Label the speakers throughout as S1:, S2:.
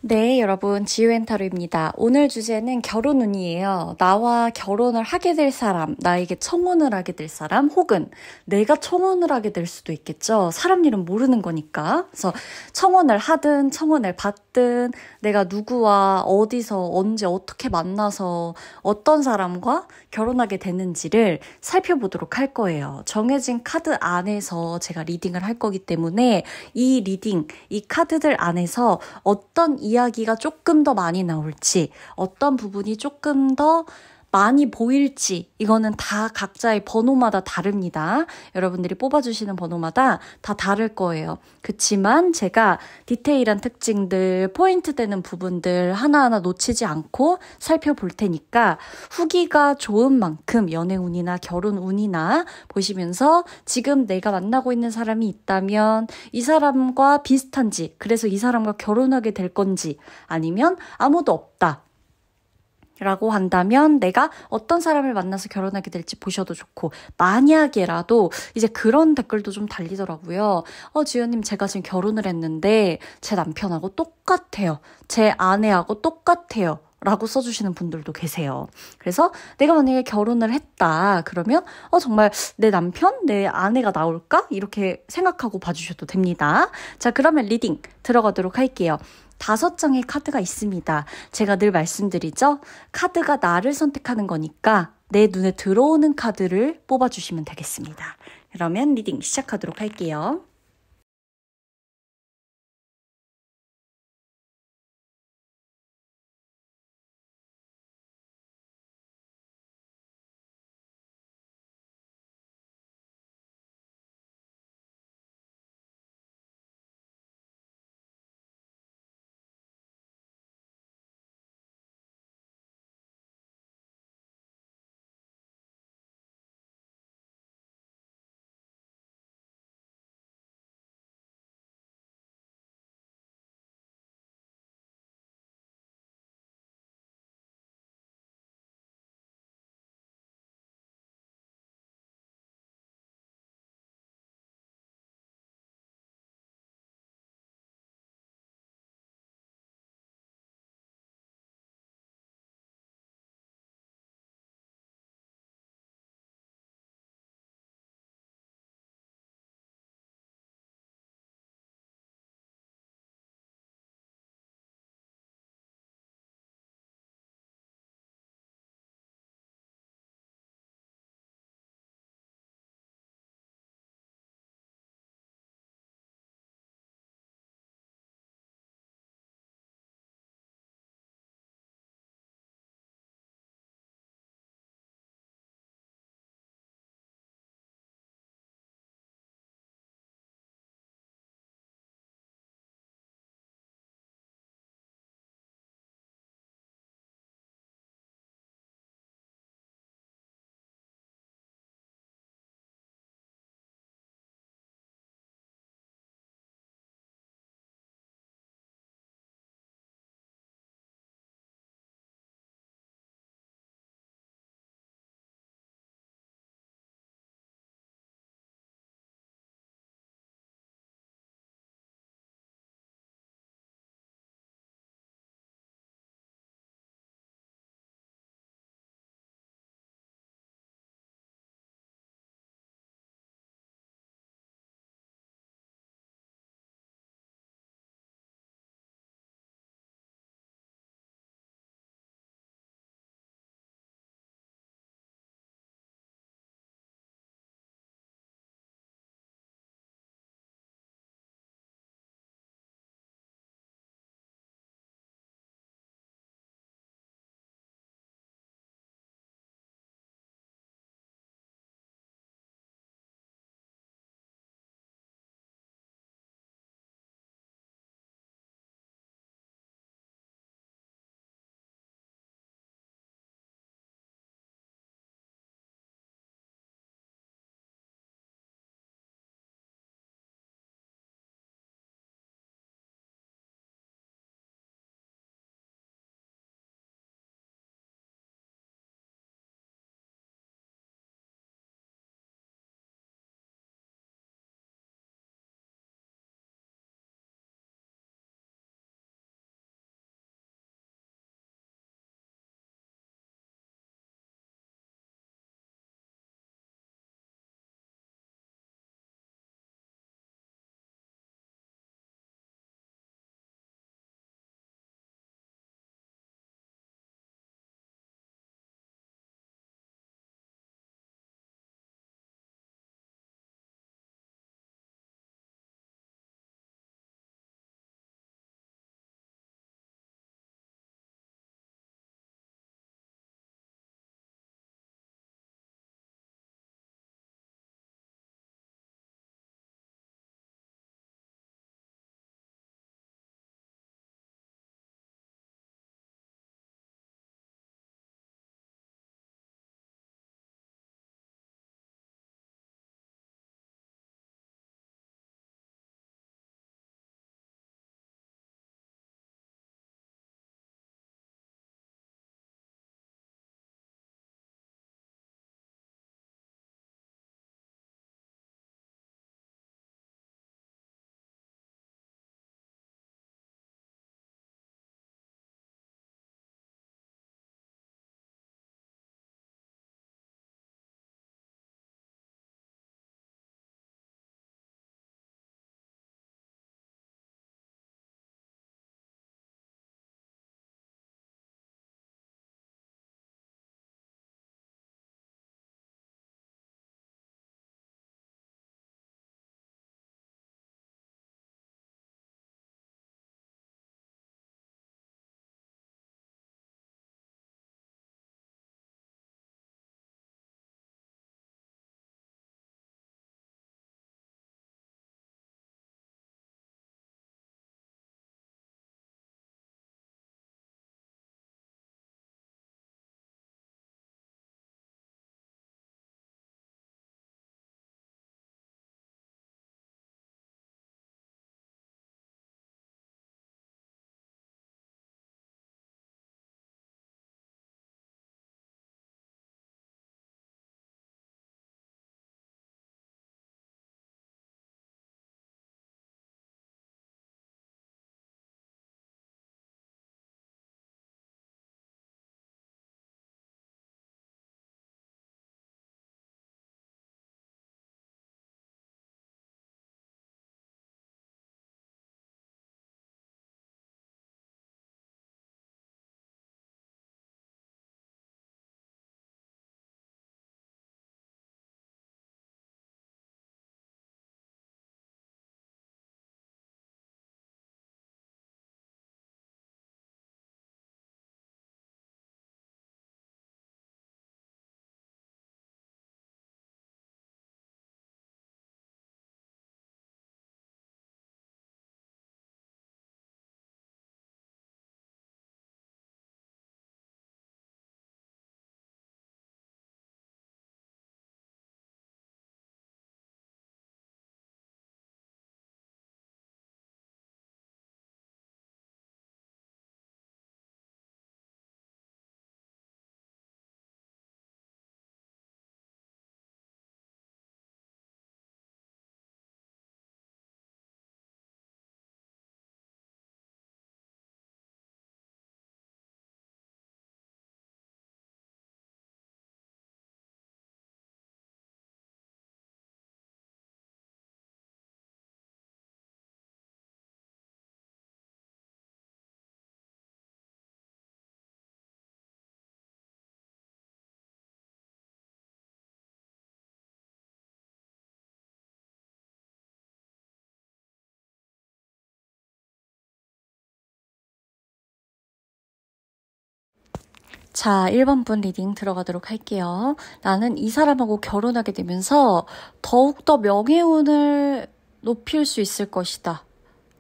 S1: 네, 여러분, 지유엔타로입니다. 오늘 주제는 결혼운이에요. 나와 결혼을 하게 될 사람, 나에게 청혼을 하게 될 사람, 혹은 내가 청혼을 하게 될 수도 있겠죠. 사람 일은 모르는 거니까. 그래서 청혼을 하든, 청혼을 받든, 내가 누구와 어디서, 언제, 어떻게 만나서 어떤 사람과 결혼하게 되는지를 살펴보도록 할 거예요. 정해진 카드 안에서 제가 리딩을 할 거기 때문에 이 리딩, 이 카드들 안에서 어떤 이야기가 조금 더 많이 나올지, 어떤 부분이 조금 더 많이 보일지, 이거는 다 각자의 번호마다 다릅니다. 여러분들이 뽑아주시는 번호마다 다 다를 거예요. 그치만 제가 디테일한 특징들, 포인트 되는 부분들 하나하나 놓치지 않고 살펴볼 테니까 후기가 좋은 만큼 연애운이나 결혼운이나 보시면서 지금 내가 만나고 있는 사람이 있다면 이 사람과 비슷한지, 그래서 이 사람과 결혼하게 될 건지, 아니면 아무도 없다 라고 한다면 내가 어떤 사람을 만나서 결혼하게 될지 보셔도 좋고, 만약에라도 이제 그런 댓글도 좀 달리더라고요. 지연님, 제가 지금 결혼을 했는데 제 남편하고 똑같아요. 제 아내하고 똑같아요. 라고 써주시는 분들도 계세요. 그래서 내가 만약에 결혼을 했다 그러면 정말 내 남편, 내 아내가 나올까? 이렇게 생각하고 봐주셔도 됩니다. 자, 그러면 리딩 들어가도록 할게요. 5장의 카드가 있습니다. 제가 늘 말씀드리죠? 카드가 나를 선택하는 거니까 내 눈에 들어오는 카드를 뽑아주시면 되겠습니다. 그러면 리딩 시작하도록 할게요. 자, 1번 분 리딩 들어가도록 할게요. 나는 이 사람하고 결혼하게 되면서 더욱더 명예운을 높일 수 있을 것이다.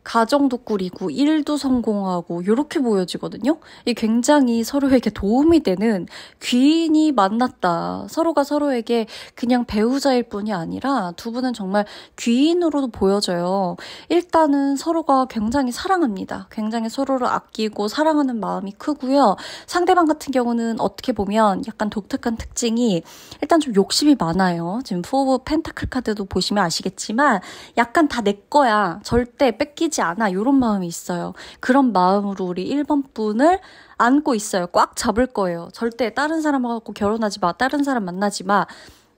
S1: 가정도 꾸리고 일도 성공하고 이렇게 보여지거든요. 이게 굉장히 서로에게 도움이 되는 귀인이 만났다. 서로가 서로에게 그냥 배우자일 뿐이 아니라 두 분은 정말 귀인으로도 보여져요. 일단은 서로가 굉장히 사랑합니다. 굉장히 서로를 아끼고 사랑하는 마음이 크고요. 상대방 같은 경우는 어떻게 보면 약간 독특한 특징이 일단 좀 욕심이 많아요. 지금 4 오브 펜타클 카드도 보시면 아시겠지만 약간 다 내 거야. 절대 뺏기지 않아. 이런 마음이 있어요. 그런 마음으로 우리 1번 분을 안고 있어요. 꽉 잡을 거예요. 절대 다른 사람하고 결혼하지 마. 다른 사람 만나지 마.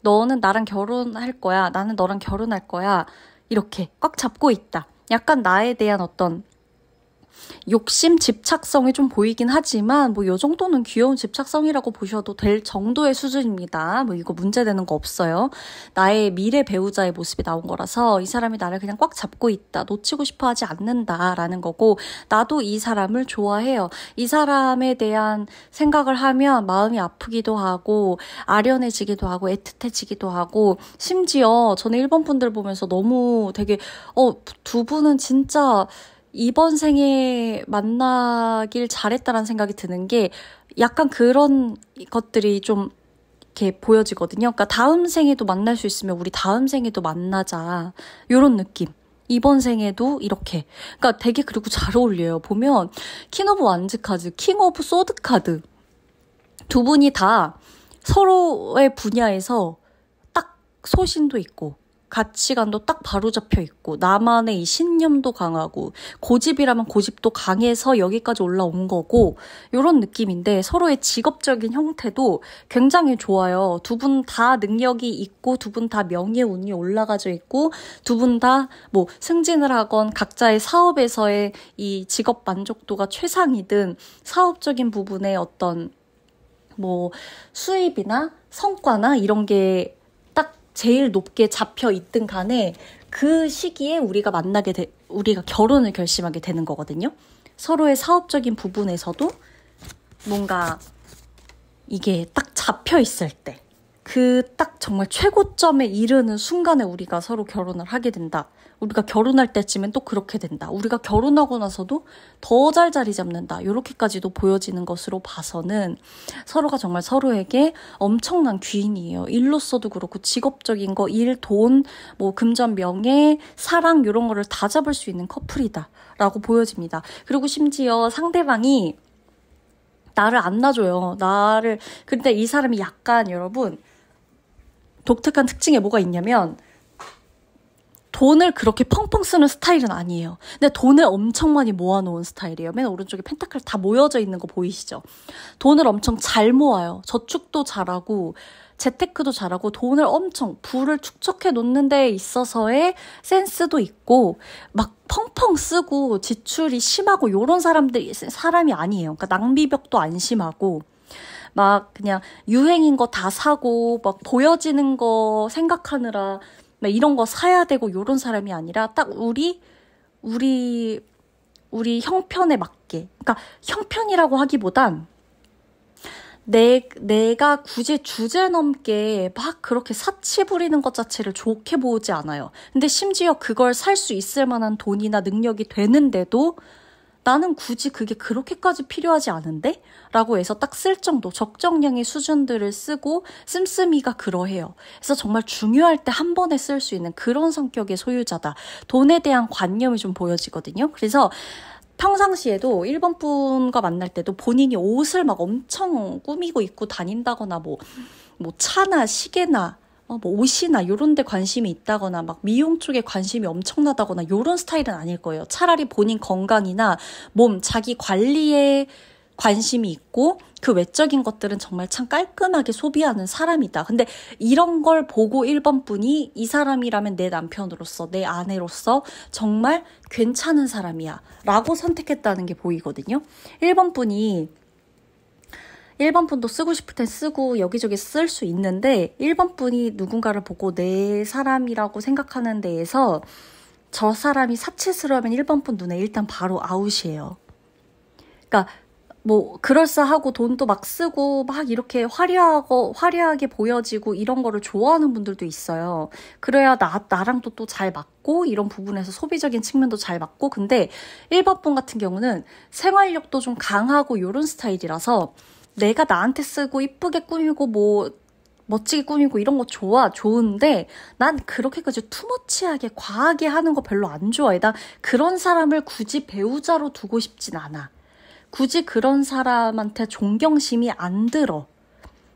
S1: 너는 나랑 결혼할 거야. 나는 너랑 결혼할 거야. 이렇게 꽉 잡고 있다. 약간 나에 대한 어떤 욕심, 집착성이 좀 보이긴 하지만 뭐 요 정도는 귀여운 집착성이라고 보셔도 될 정도의 수준입니다. 뭐 이거 문제되는 거 없어요. 나의 미래 배우자의 모습이 나온 거라서 이 사람이 나를 그냥 꽉 잡고 있다. 놓치고 싶어 하지 않는다라는 거고 나도 이 사람을 좋아해요. 이 사람에 대한 생각을 하면 마음이 아프기도 하고 아련해지기도 하고 애틋해지기도 하고 심지어 저는 1번 분들 보면서 너무 되게 두 분은 진짜 이번 생에 만나길 잘했다라는 생각이 드는 게 약간 그런 것들이 좀 이렇게 보여지거든요. 그러니까 다음 생에도 만날 수 있으면 우리 다음 생에도 만나자. 이런 느낌. 이번 생에도 이렇게. 그러니까 되게 그리고 잘 어울려요. 보면 킹 오브 완즈 카드, 킹 오브 소드 카드. 두 분이 다 서로의 분야에서 딱 소신도 있고 가치관도 딱 바로잡혀 있고 나만의 이 신념도 강하고 고집이라면 고집도 강해서 여기까지 올라온 거고 이런 느낌인데 서로의 직업적인 형태도 굉장히 좋아요. 두 분 다 능력이 있고 두 분 다 명예운이 올라가져 있고 두 분 다 뭐 승진을 하건 각자의 사업에서의 이 직업 만족도가 최상이든 사업적인 부분의 어떤 뭐 수입이나 성과나 이런 게 제일 높게 잡혀 있든 간에 그 시기에 우리가 우리가 결혼을 결심하게 되는 거거든요. 서로의 사업적인 부분에서도 뭔가 이게 딱 잡혀 있을 때, 그 딱 정말 최고점에 이르는 순간에 우리가 서로 결혼을 하게 된다. 우리가 결혼할 때쯤엔 또 그렇게 된다. 우리가 결혼하고 나서도 더 잘 자리 잡는다. 이렇게까지도 보여지는 것으로 봐서는 서로가 정말 서로에게 엄청난 귀인이에요. 일로서도 그렇고 직업적인 거, 일, 돈, 뭐 금전, 명예, 사랑 이런 거를 다 잡을 수 있는 커플이다 라고 보여집니다. 그리고 심지어 상대방이 나를 안 놔줘요. 근데 이 사람이 약간 여러분 독특한 특징에 뭐가 있냐면 돈을 그렇게 펑펑 쓰는 스타일은 아니에요. 근데 돈을 엄청 많이 모아놓은 스타일이에요. 맨 오른쪽에 펜타클 다 모여져 있는 거 보이시죠? 돈을 엄청 잘 모아요. 저축도 잘하고 재테크도 잘하고 돈을 엄청 부를 축적해 놓는 데 있어서의 센스도 있고 막 펑펑 쓰고 지출이 심하고 요런 사람이 아니에요. 그러니까 낭비벽도 안 심하고 막 그냥 유행인 거 다 사고 막 보여지는 거 생각하느라 막 이런 거 사야 되고 요런 사람이 아니라 딱 우리 형편에 맞게. 그러니까 형편이라고 하기보단 내가 굳이 주제 넘게 막 그렇게 사치 부리는 것 자체를 좋게 보지 않아요. 근데 심지어 그걸 살 수 있을 만한 돈이나 능력이 되는데도 나는 굳이 그게 그렇게까지 필요하지 않은데? 라고 해서 딱 쓸 정도, 적정량의 수준들을 쓰고 씀씀이가 그러해요. 그래서 정말 중요할 때 한 번에 쓸 수 있는 그런 성격의 소유자다. 돈에 대한 관념이 좀 보여지거든요. 그래서 평상시에도 1번 분과 만날 때도 본인이 옷을 막 엄청 꾸미고 입고 다닌다거나 뭐 차나 시계나 뭐 옷이나 이런 데 관심이 있다거나 막 미용 쪽에 관심이 엄청나다거나 이런 스타일은 아닐 거예요. 차라리 본인 건강이나 몸, 자기 관리에 관심이 있고 그 외적인 것들은 정말 참 깔끔하게 소비하는 사람이다. 근데 이런 걸 보고 1번 분이 이 사람이라면 내 남편으로서 내 아내로서 정말 괜찮은 사람이야 라고 선택했다는 게 보이거든요. 1번 분도 쓰고 싶을 땐 쓰고 여기저기 쓸 수 있는데 1번 분이 누군가를 보고 내 사람이라고 생각하는 데에서 저 사람이 사치스러우면 1번 분 눈에 일단 바로 아웃이에요. 그러니까 뭐 그럴싸하고 돈도 막 쓰고 막 이렇게 화려하게 보여지고 이런 거를 좋아하는 분들도 있어요. 그래야 나랑 또 잘 맞고 이런 부분에서 소비적인 측면도 잘 맞고. 근데 1번 분 같은 경우는 생활력도 좀 강하고 이런 스타일이라서 내가 나한테 쓰고 이쁘게 꾸미고 뭐 멋지게 꾸미고 이런 거 좋은데 난 그렇게까지 투머치하게 과하게 하는 거 별로 안 좋아해. 난 그런 사람을 굳이 배우자로 두고 싶진 않아. 굳이 그런 사람한테 존경심이 안 들어.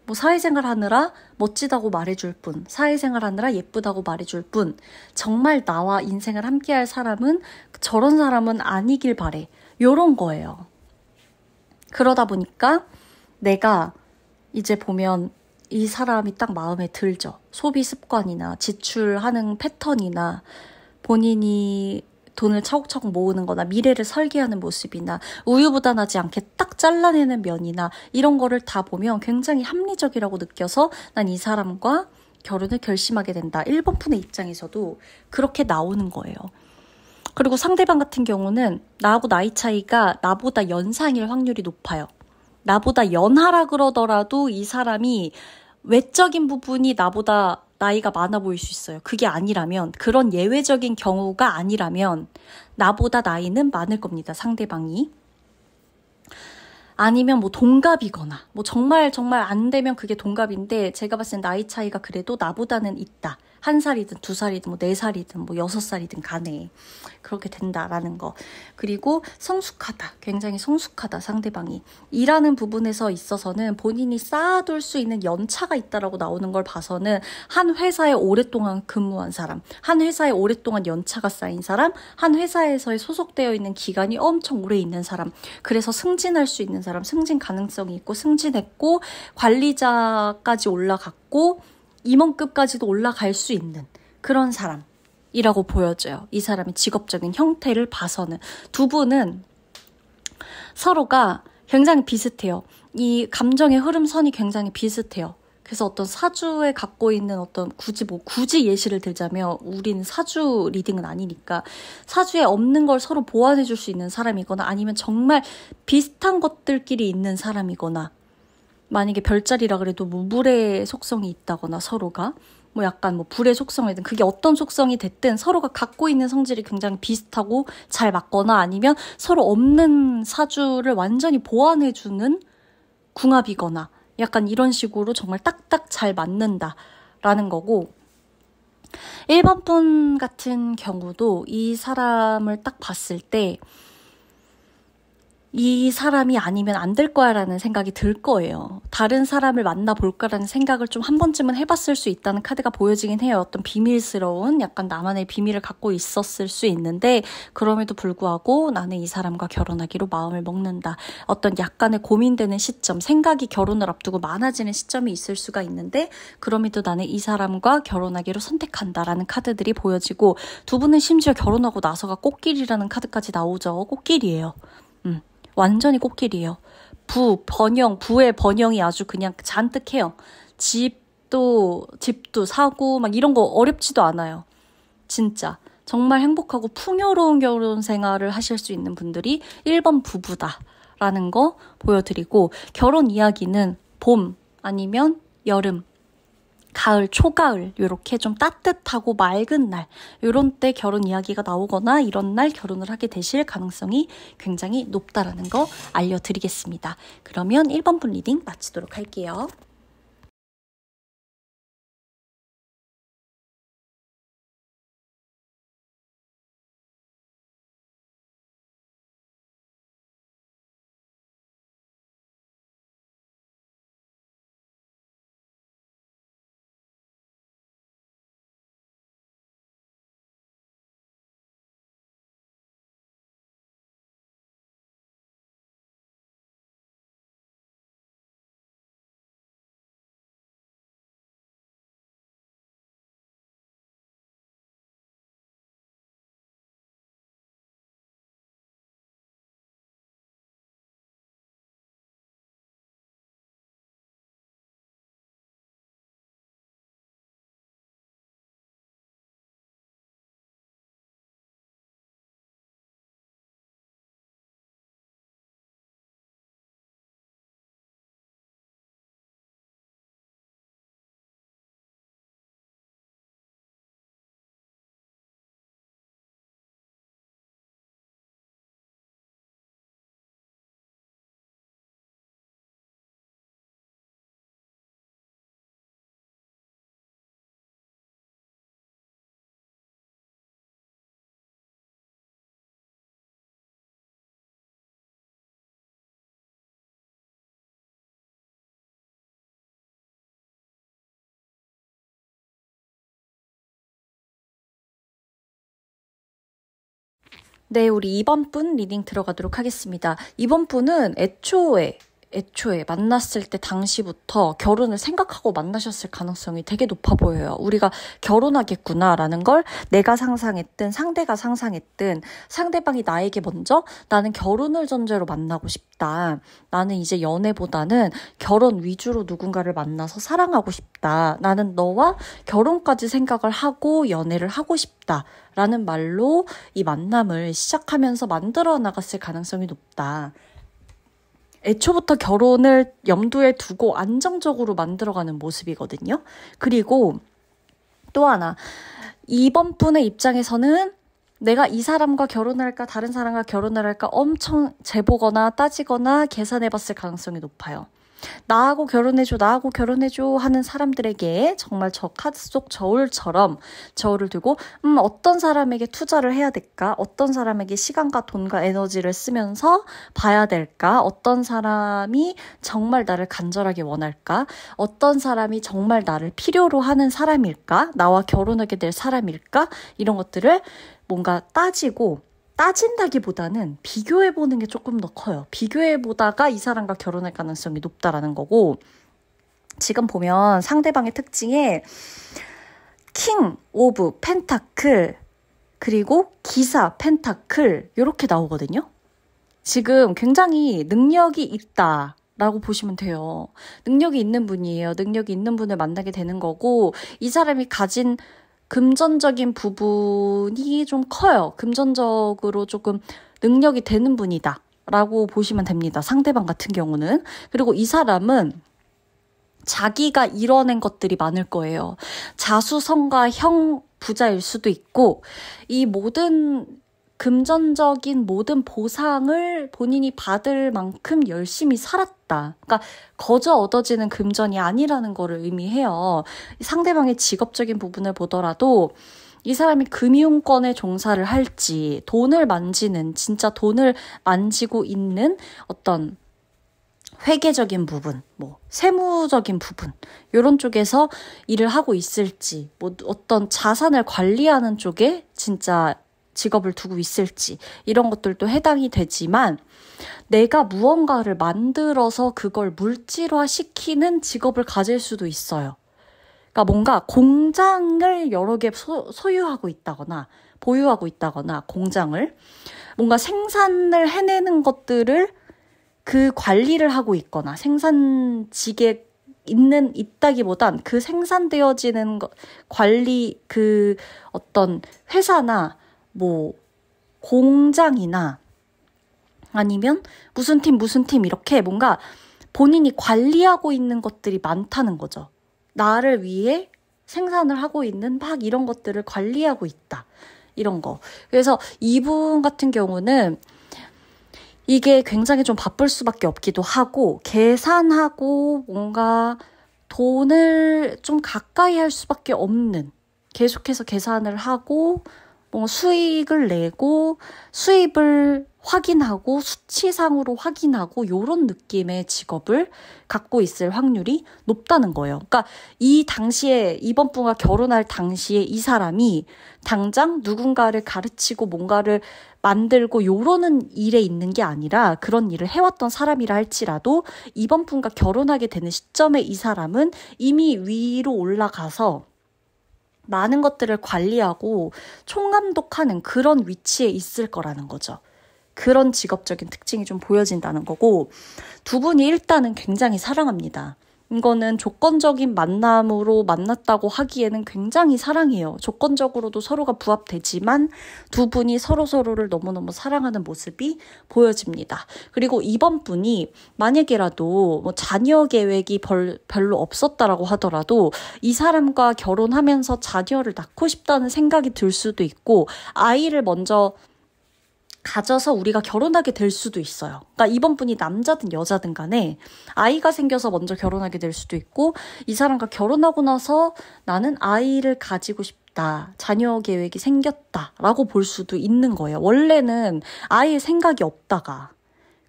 S1: 뭐 사회생활 하느라 멋지다고 말해줄 뿐, 사회생활 하느라 예쁘다고 말해줄 뿐, 정말 나와 인생을 함께할 사람은 저런 사람은 아니길 바래. 요런 거예요. 그러다 보니까 내가 이제 보면 이 사람이 딱 마음에 들죠. 소비 습관이나 지출하는 패턴이나 본인이 돈을 차곡차곡 모으는 거나 미래를 설계하는 모습이나 우유부단하지 않게 딱 잘라내는 면이나 이런 거를 다 보면 굉장히 합리적이라고 느껴서 난 이 사람과 결혼을 결심하게 된다. 1번 분의 입장에서도 그렇게 나오는 거예요. 그리고 상대방 같은 경우는 나하고 나이 차이가 나보다 연상일 확률이 높아요. 나보다 연하라 그러더라도 이 사람이 외적인 부분이 나보다 나이가 많아 보일 수 있어요. 그게 아니라면, 그런 예외적인 경우가 아니라면 나보다 나이는 많을 겁니다. 상대방이. 아니면 뭐 동갑이거나 뭐 정말 안 되면 그게 동갑인데 제가 봤을 땐 나이 차이가 그래도 나보다는 있다. 1살이든 2살이든 뭐 4살이든 뭐 6살이든 간에 그렇게 된다라는 거. 그리고 성숙하다. 굉장히 성숙하다 상대방이. 일하는 부분에서 있어서는 본인이 쌓아둘 수 있는 연차가 있다라고 나오는 걸 봐서는 한 회사에 오랫동안 근무한 사람, 한 회사에 오랫동안 연차가 쌓인 사람, 한 회사에서 소속되어 있는 기간이 엄청 오래 있는 사람, 그래서 승진할 수 있는 사람, 승진 가능성이 있고 승진했고 관리자까지 올라갔고 임원급까지도 올라갈 수 있는 그런 사람이라고 보여져요. 이 사람의 직업적인 형태를 봐서는. 두 분은 서로가 굉장히 비슷해요. 이 감정의 흐름선이 굉장히 비슷해요. 그래서 어떤 사주에 갖고 있는 어떤 굳이 예시를 들자면 우리는 사주 리딩은 아니니까 사주에 없는 걸 서로 보완해 줄 수 있는 사람이거나 아니면 정말 비슷한 것들끼리 있는 사람이거나 만약에 별자리라 그래도 뭐 물의 속성이 있다거나 서로가 뭐 약간 뭐 불의 속성이든 그게 어떤 속성이 됐든 서로가 갖고 있는 성질이 굉장히 비슷하고 잘 맞거나 아니면 서로 없는 사주를 완전히 보완해주는 궁합이거나 약간 이런 식으로 정말 딱딱 잘 맞는다라는 거고 1번 분 같은 경우도 이 사람을 딱 봤을 때 이 사람이 아니면 안 될 거야 라는 생각이 들 거예요. 다른 사람을 만나볼까라는 생각을 좀 한 번쯤은 해봤을 수 있다는 카드가 보여지긴 해요. 어떤 비밀스러운 약간 나만의 비밀을 갖고 있었을 수 있는데 그럼에도 불구하고 나는 이 사람과 결혼하기로 마음을 먹는다. 어떤 약간의 고민되는 시점, 생각이 결혼을 앞두고 많아지는 시점이 있을 수가 있는데 그럼에도 나는 이 사람과 결혼하기로 선택한다라는 카드들이 보여지고 두 분은 심지어 결혼하고 나서가 꽃길이라는 카드까지 나오죠. 꽃길이에요. 완전히 꽃길이에요. 부의 번영이 아주 그냥 잔뜩해요. 집도 사고 막 이런 거 어렵지도 않아요. 진짜 정말 행복하고 풍요로운 결혼 생활을 하실 수 있는 분들이 1번 부부다라는 거 보여드리고 결혼 이야기는 봄 아니면 여름 가을, 초가을 이렇게 좀 따뜻하고 맑은 날 이런 때 결혼 이야기가 나오거나 이런 날 결혼을 하게 되실 가능성이 굉장히 높다라는 거 알려드리겠습니다. 그러면 1번 분 리딩 마치도록 할게요. 네, 우리 2번 분 리딩 들어가도록 하겠습니다. 2번 분은 애초에 만났을 때 당시부터 결혼을 생각하고 만나셨을 가능성이 되게 높아 보여요. 우리가 결혼하겠구나라는 걸 내가 상상했든 상대가 상상했든 상대방이 나에게 먼저 나는 결혼을 전제로 만나고 싶다. 나는 이제 연애보다는 결혼 위주로 누군가를 만나서 사랑하고 싶다. 나는 너와 결혼까지 생각을 하고 연애를 하고 싶다. 라는 말로 이 만남을 시작하면서 만들어 나갔을 가능성이 높다. 애초부터 결혼을 염두에 두고 안정적으로 만들어가는 모습이거든요. 그리고 또 하나, 2번 분의 입장에서는 내가 이 사람과 결혼을 할까 다른 사람과 결혼을 할까 엄청 재보거나 따지거나 계산해봤을 가능성이 높아요. 나하고 결혼해줘 하는 사람들에게 정말 저 카드 속 저울처럼 저울을 두고 어떤 사람에게 투자를 해야 될까? 어떤 사람에게 시간과 돈과 에너지를 쓰면서 봐야 될까? 어떤 사람이 정말 나를 간절하게 원할까? 어떤 사람이 정말 나를 필요로 하는 사람일까? 나와 결혼하게 될 사람일까? 이런 것들을 뭔가 따진다기보다는 비교해보는 게 조금 더 커요. 비교해보다가 이 사람과 결혼할 가능성이 높다라는 거고, 지금 보면 상대방의 특징에 킹 오브 펜타클 그리고 기사 펜타클 이렇게 나오거든요. 지금 굉장히 능력이 있다라고 보시면 돼요. 능력이 있는 분이에요. 능력이 있는 분을 만나게 되는 거고, 이 사람이 가진 금전적인 부분이 좀 커요. 금전적으로 조금 능력이 되는 분이다 라고 보시면 됩니다. 상대방 같은 경우는. 그리고 이 사람은 자기가 이뤄낸 것들이 많을 거예요. 자수성가형 부자일 수도 있고, 이 모든 금전적인 모든 보상을 본인이 받을 만큼 열심히 살았다. 그러니까 거저 얻어지는 금전이 아니라는 거를 의미해요. 상대방의 직업적인 부분을 보더라도 이 사람이 금융권에 종사를 할지, 진짜 돈을 만지고 있는 어떤 회계적인 부분, 세무적인 부분, 이런 쪽에서 일을 하고 있을지, 어떤 자산을 관리하는 쪽에 진짜 직업을 두고 있을지, 이런 것들도 해당이 되지만, 내가 무언가를 만들어서 그걸 물질화시키는 직업을 가질 수도 있어요. 그러니까 뭔가 공장을 여러 개 소유하고 있다거나, 보유하고 있다거나, 공장을, 뭔가 생산을 해내는 것들을 그 관리를 하고 있거나, 생산직에 있다기보단 그 생산되어지는 관리, 그 어떤 회사나 공장이나 아니면 무슨 팀 이렇게 뭔가 본인이 관리하고 있는 것들이 많다는 거죠. 나를 위해 생산을 하고 있는 막 이런 것들을 관리하고 있다. 이런 거. 그래서 이분 같은 경우는 이게 굉장히 좀 바쁠 수밖에 없기도 하고, 계산하고 뭔가 돈을 좀 가까이 할 수밖에 없는, 계속해서 계산을 하고 수익을 내고 수입을 확인하고 수치상으로 확인하고 이런 느낌의 직업을 갖고 있을 확률이 높다는 거예요. 그러니까 이 당시에 이번 분과 결혼할 당시에 이 사람이 당장 누군가를 가르치고 뭔가를 만들고 요러는 일에 있는 게 아니라 그런 일을 해왔던 사람이라 할지라도 이번 분과 결혼하게 되는 시점에 이 사람은 이미 위로 올라가서 많은 것들을 관리하고 총감독하는 그런 위치에 있을 거라는 거죠. 그런 직업적인 특징이 좀 보여진다는 거고, 두 분이 일단은 굉장히 사랑합니다. 이거는 조건적인 만남으로 만났다고 하기에는 굉장히 사랑해요. 조건적으로도 서로가 부합되지만 두 분이 서로서로를 너무너무 사랑하는 모습이 보여집니다. 그리고 이번 분이 만약에라도 자녀 계획이 별로 없었다라고 하더라도 이 사람과 결혼하면서 자녀를 낳고 싶다는 생각이 들 수도 있고, 아이를 먼저 가져서 우리가 결혼하게 될 수도 있어요. 그러니까 이번 분이 남자든 여자든 간에 아이가 생겨서 먼저 결혼하게 될 수도 있고, 이 사람과 결혼하고 나서 나는 아이를 가지고 싶다, 자녀 계획이 생겼다라고 볼 수도 있는 거예요. 원래는 아이의 생각이 없다가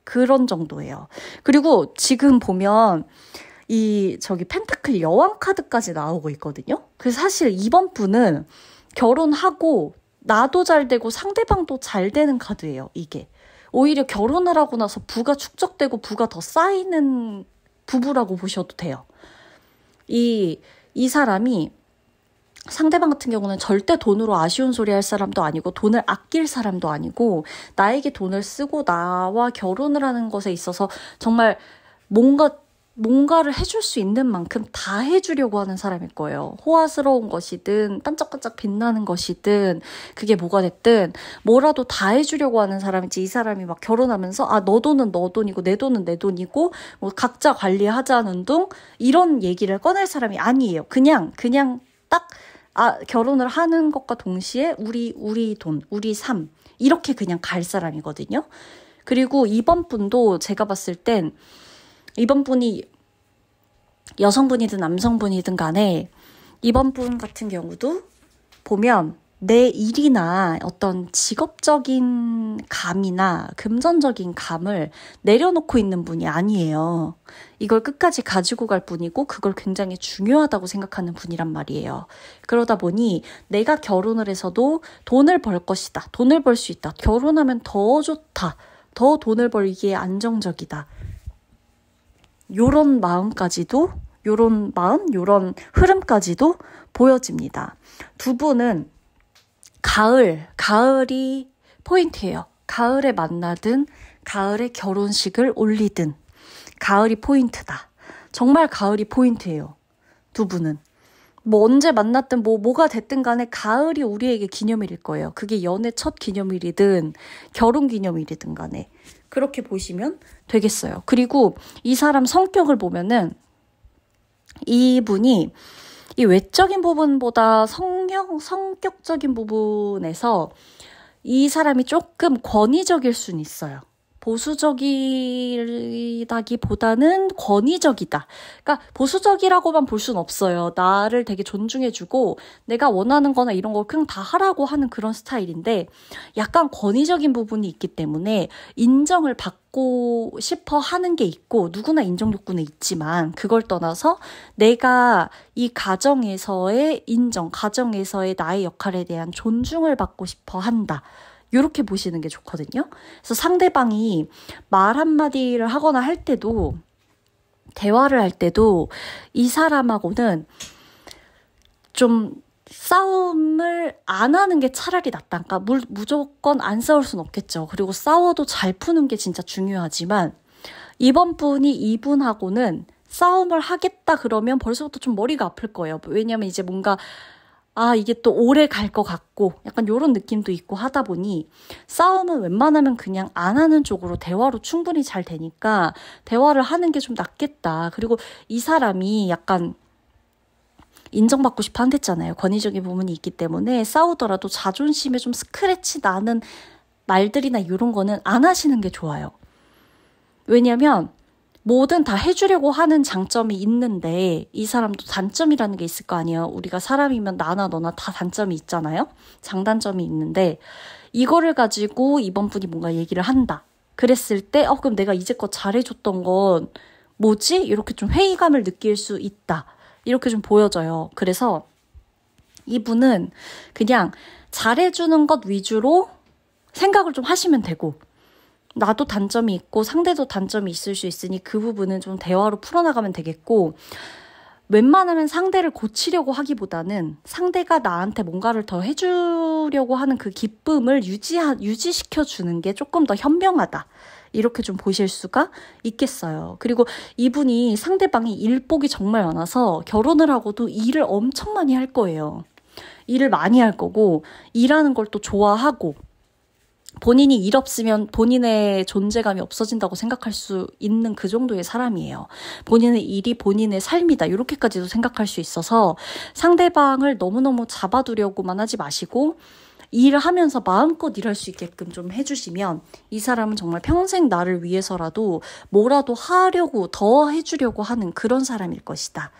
S1: 그런 정도예요. 그리고 지금 보면 펜타클 여왕 카드까지 나오고 있거든요. 그래서 사실 이번 분은 결혼하고 나도 잘 되고 상대방도 잘 되는 카드예요, 이게. 오히려 결혼을 하고 나서 부가 축적되고 부가 더 쌓이는 부부라고 보셔도 돼요. 이 사람이 상대방 같은 경우는 절대 돈으로 아쉬운 소리 할 사람도 아니고 돈을 아낄 사람도 아니고 나에게 돈을 쓰고 나와 결혼을 하는 것에 있어서 정말 뭔가를 해줄 수 있는 만큼 다 해주려고 하는 사람일 거예요. 호화스러운 것이든 반짝반짝 빛나는 것이든 그게 뭐가 됐든 뭐라도 다 해주려고 하는 사람이지 이 사람이 막 결혼하면서 너 돈은 너 돈이고 내 돈은 내 돈이고 뭐 각자 관리하자는 둥 이런 얘기를 꺼낼 사람이 아니에요. 그냥 딱 결혼을 하는 것과 동시에 우리 돈, 우리 삶 이렇게 그냥 갈 사람이거든요. 그리고 이번 분도 제가 봤을 땐 이번 분이 여성분이든 남성분이든 간에 이번 분 같은 경우도 보면 내 일이나 어떤 직업적인 감이나 금전적인 감을 내려놓고 있는 분이 아니에요. 이걸 끝까지 가지고 갈 분이고 그걸 굉장히 중요하다고 생각하는 분이란 말이에요. 그러다 보니 내가 결혼을 해서도 돈을 벌 것이다. 돈을 벌 수 있다. 결혼하면 더 좋다. 더 돈을 벌기에 안정적이다. 요런 마음까지도 요런 흐름까지도 보여집니다. 두 분은 가을이 포인트예요. 가을에 만나든 가을에 결혼식을 올리든 가을이 포인트다. 정말 가을이 포인트예요. 두 분은. 뭐 언제 만났든 뭐가 됐든 간에 가을이 우리에게 기념일일 거예요. 그게 연애 첫 기념일이든 결혼 기념일이든 간에. 그렇게 보시면 되겠어요. 그리고 이 사람 성격을 보면은 이분이 이 외적인 부분보다 성격적인 부분에서 이 사람이 조금 권위적일 수는 있어요. 보수적이다기보다는 권위적이다. 그러니까 보수적이라고만 볼 수는 없어요. 나를 되게 존중해주고 내가 원하는 거나 이런 거 그냥 다 하라고 하는 그런 스타일인데 약간 권위적인 부분이 있기 때문에 인정을 받고 싶어 하는 게 있고 누구나 인정 욕구는 있지만 그걸 떠나서 내가 이 가정에서의 인정, 가정에서의 나의 역할에 대한 존중을 받고 싶어 한다. 이렇게 보시는 게 좋거든요. 그래서 상대방이 말 한마디를 하거나 할 때도 대화를 할 때도 이 사람하고는 좀 싸움을 안 하는 게 차라리 낫다. 그러니까 무조건 안 싸울 순 없겠죠. 그리고 싸워도 잘 푸는 게 진짜 중요하지만 이번 분이 이분하고는 싸움을 하겠다 그러면 벌써부터 좀 머리가 아플 거예요. 왜냐면 이제 뭔가 이게 또 오래 갈 것 같고 약간 이런 느낌도 있고 하다 보니 싸움은 웬만하면 그냥 안 하는 쪽으로 대화로 충분히 잘 되니까 대화를 하는 게 좀 낫겠다. 그리고 이 사람이 약간 인정받고 싶어 한댔잖아요. 권위적인 부분이 있기 때문에 싸우더라도 자존심에 좀 스크래치 나는 말들이나 이런 거는 안 하시는 게 좋아요. 왜냐면 뭐든 다 해주려고 하는 장점이 있는데 이 사람도 단점이라는 게 있을 거 아니에요. 우리가 사람이면 나나 너나 다 단점이 있잖아요. 장단점이 있는데 이거를 가지고 이번 분이 뭔가 얘기를 한다. 그랬을 때 그럼 내가 이제껏 잘해줬던 건 뭐지? 이렇게 좀 회의감을 느낄 수 있다. 이렇게 좀 보여져요. 그래서 이분은 그냥 잘해주는 것 위주로 생각을 좀 하시면 되고 나도 단점이 있고 상대도 단점이 있을 수 있으니 그 부분은 좀 대화로 풀어나가면 되겠고 웬만하면 상대를 고치려고 하기보다는 상대가 나한테 뭔가를 더 해주려고 하는 그 기쁨을 유지시켜주는 게 조금 더 현명하다. 이렇게 좀 보실 수가 있겠어요. 그리고 이분이 상대방이 일복이 정말 많아서 결혼을 하고도 일을 엄청 많이 할 거예요. 일을 많이 할 거고 일하는 걸 또 좋아하고 본인이 일 없으면 본인의 존재감이 없어진다고 생각할 수 있는 그 정도의 사람이에요. 본인의 일이 본인의 삶이다. 이렇게까지도 생각할 수 있어서 상대방을 너무너무 잡아두려고만 하지 마시고 일을 하면서 마음껏 일할 수 있게끔 좀 해주시면 이 사람은 정말 평생 나를 위해서라도 뭐라도 하려고 더 해주려고 하는 그런 사람일 것이다.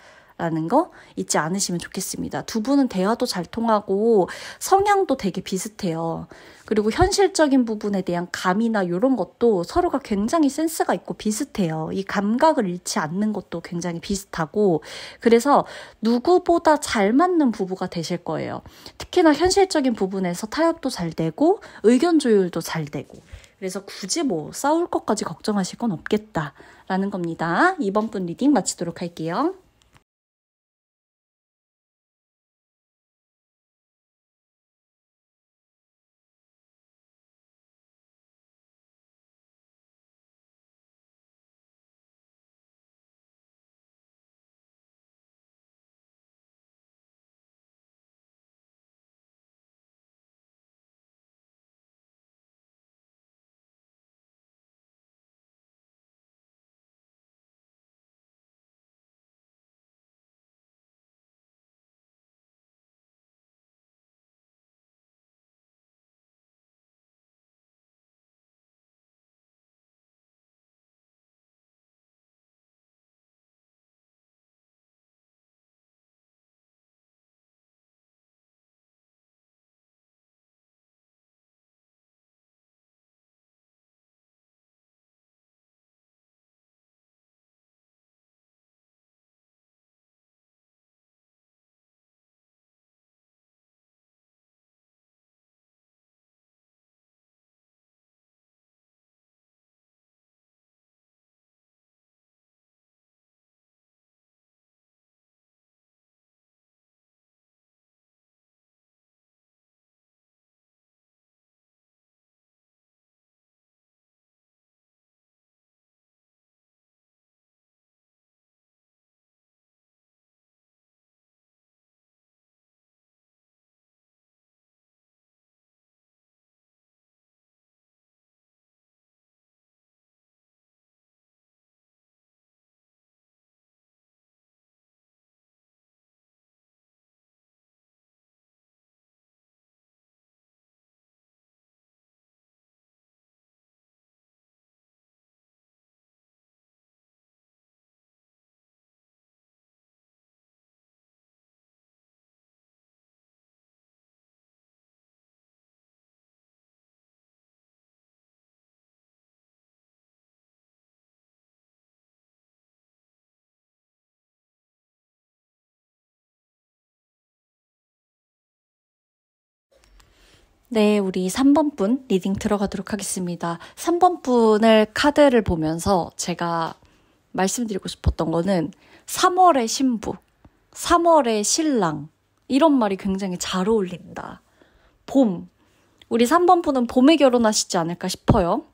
S1: 라는 거 잊지 않으시면 좋겠습니다. 두 분은 대화도 잘 통하고 성향도 되게 비슷해요. 그리고 현실적인 부분에 대한 감이나 이런 것도 서로가 굉장히 센스가 있고 비슷해요. 이 감각을 잃지 않는 것도 굉장히 비슷하고 그래서 누구보다 잘 맞는 부부가 되실 거예요. 특히나 현실적인 부분에서 타협도 잘 되고 의견 조율도 잘 되고 그래서 굳이 뭐 싸울 것까지 걱정하실 건 없겠다라는 겁니다. 이번 분 리딩 마치도록 할게요. 네, 우리 3번 분 리딩 들어가도록 하겠습니다. 3번 분을 카드를 보면서 제가 말씀드리고 싶었던 거는 3월의 신부, 3월의 신랑 이런 말이 굉장히 잘 어울린다. 봄, 우리 3번 분은 봄에 결혼하시지 않을까 싶어요.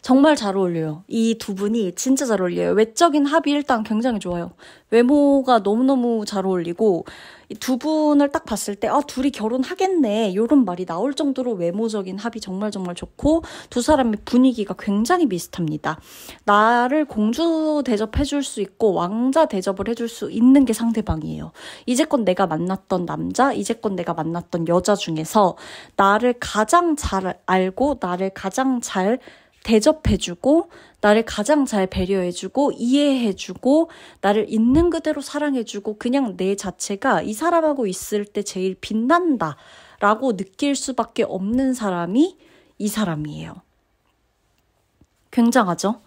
S1: 정말 잘 어울려요. 이 두 분이 진짜 잘 어울려요. 외적인 합이 일단 굉장히 좋아요. 외모가 너무너무 잘 어울리고 이 두 분을 딱 봤을 때 둘이 결혼하겠네 이런 말이 나올 정도로 외모적인 합이 정말 정말 좋고 두 사람의 분위기가 굉장히 비슷합니다. 나를 공주 대접해줄 수 있고 왕자 대접을 해줄 수 있는 게 상대방이에요. 이제껏 내가 만났던 남자, 이제껏 내가 만났던 여자 중에서 나를 가장 잘 알고 나를 가장 잘 대접해주고 나를 가장 잘 배려해주고 이해해주고 나를 있는 그대로 사랑해주고 그냥 내 자체가 이 사람하고 있을 때 제일 빛난다 라고 느낄 수밖에 없는 사람이 이 사람이에요. 굉장하죠?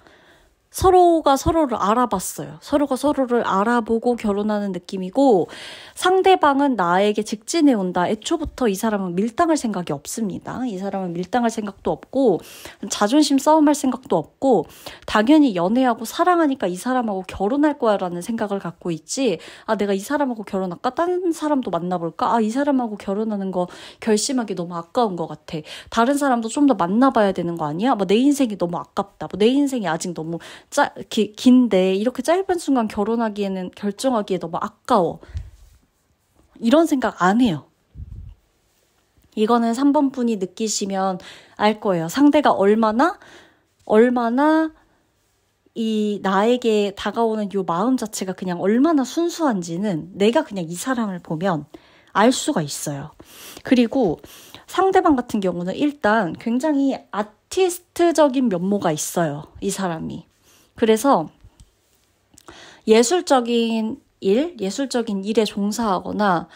S1: 서로가 서로를 알아봤어요. 서로가 서로를 알아보고 결혼하는 느낌이고 상대방은 나에게 직진해온다. 애초부터 이 사람은 밀당할 생각이 없습니다. 이 사람은 밀당할 생각도 없고 자존심 싸움할 생각도 없고 당연히 연애하고 사랑하니까 이 사람하고 결혼할 거야 라는 생각을 갖고 있지 내가 이 사람하고 결혼할까? 다른 사람도 만나볼까? 이 사람하고 결혼하는 거 결심하기 너무 아까운 것 같아. 다른 사람도 좀 더 만나봐야 되는 거 아니야? 내 인생이 너무 아깝다. 내 인생이 아직 너무 긴데 이렇게 짧은 순간 결정하기에 너무 아까워. 이런 생각 안 해요. 이거는 3번 분이 느끼시면 알 거예요. 상대가 얼마나 이 나에게 다가오는 요 마음 자체가 그냥 얼마나 순수한지는 내가 그냥 이 사람을 보면 알 수가 있어요. 그리고 상대방 같은 경우는 일단 굉장히 아티스트적인 면모가 있어요. 이 사람이. 그래서 예술적인 일, 예술적인 일에 종사하거나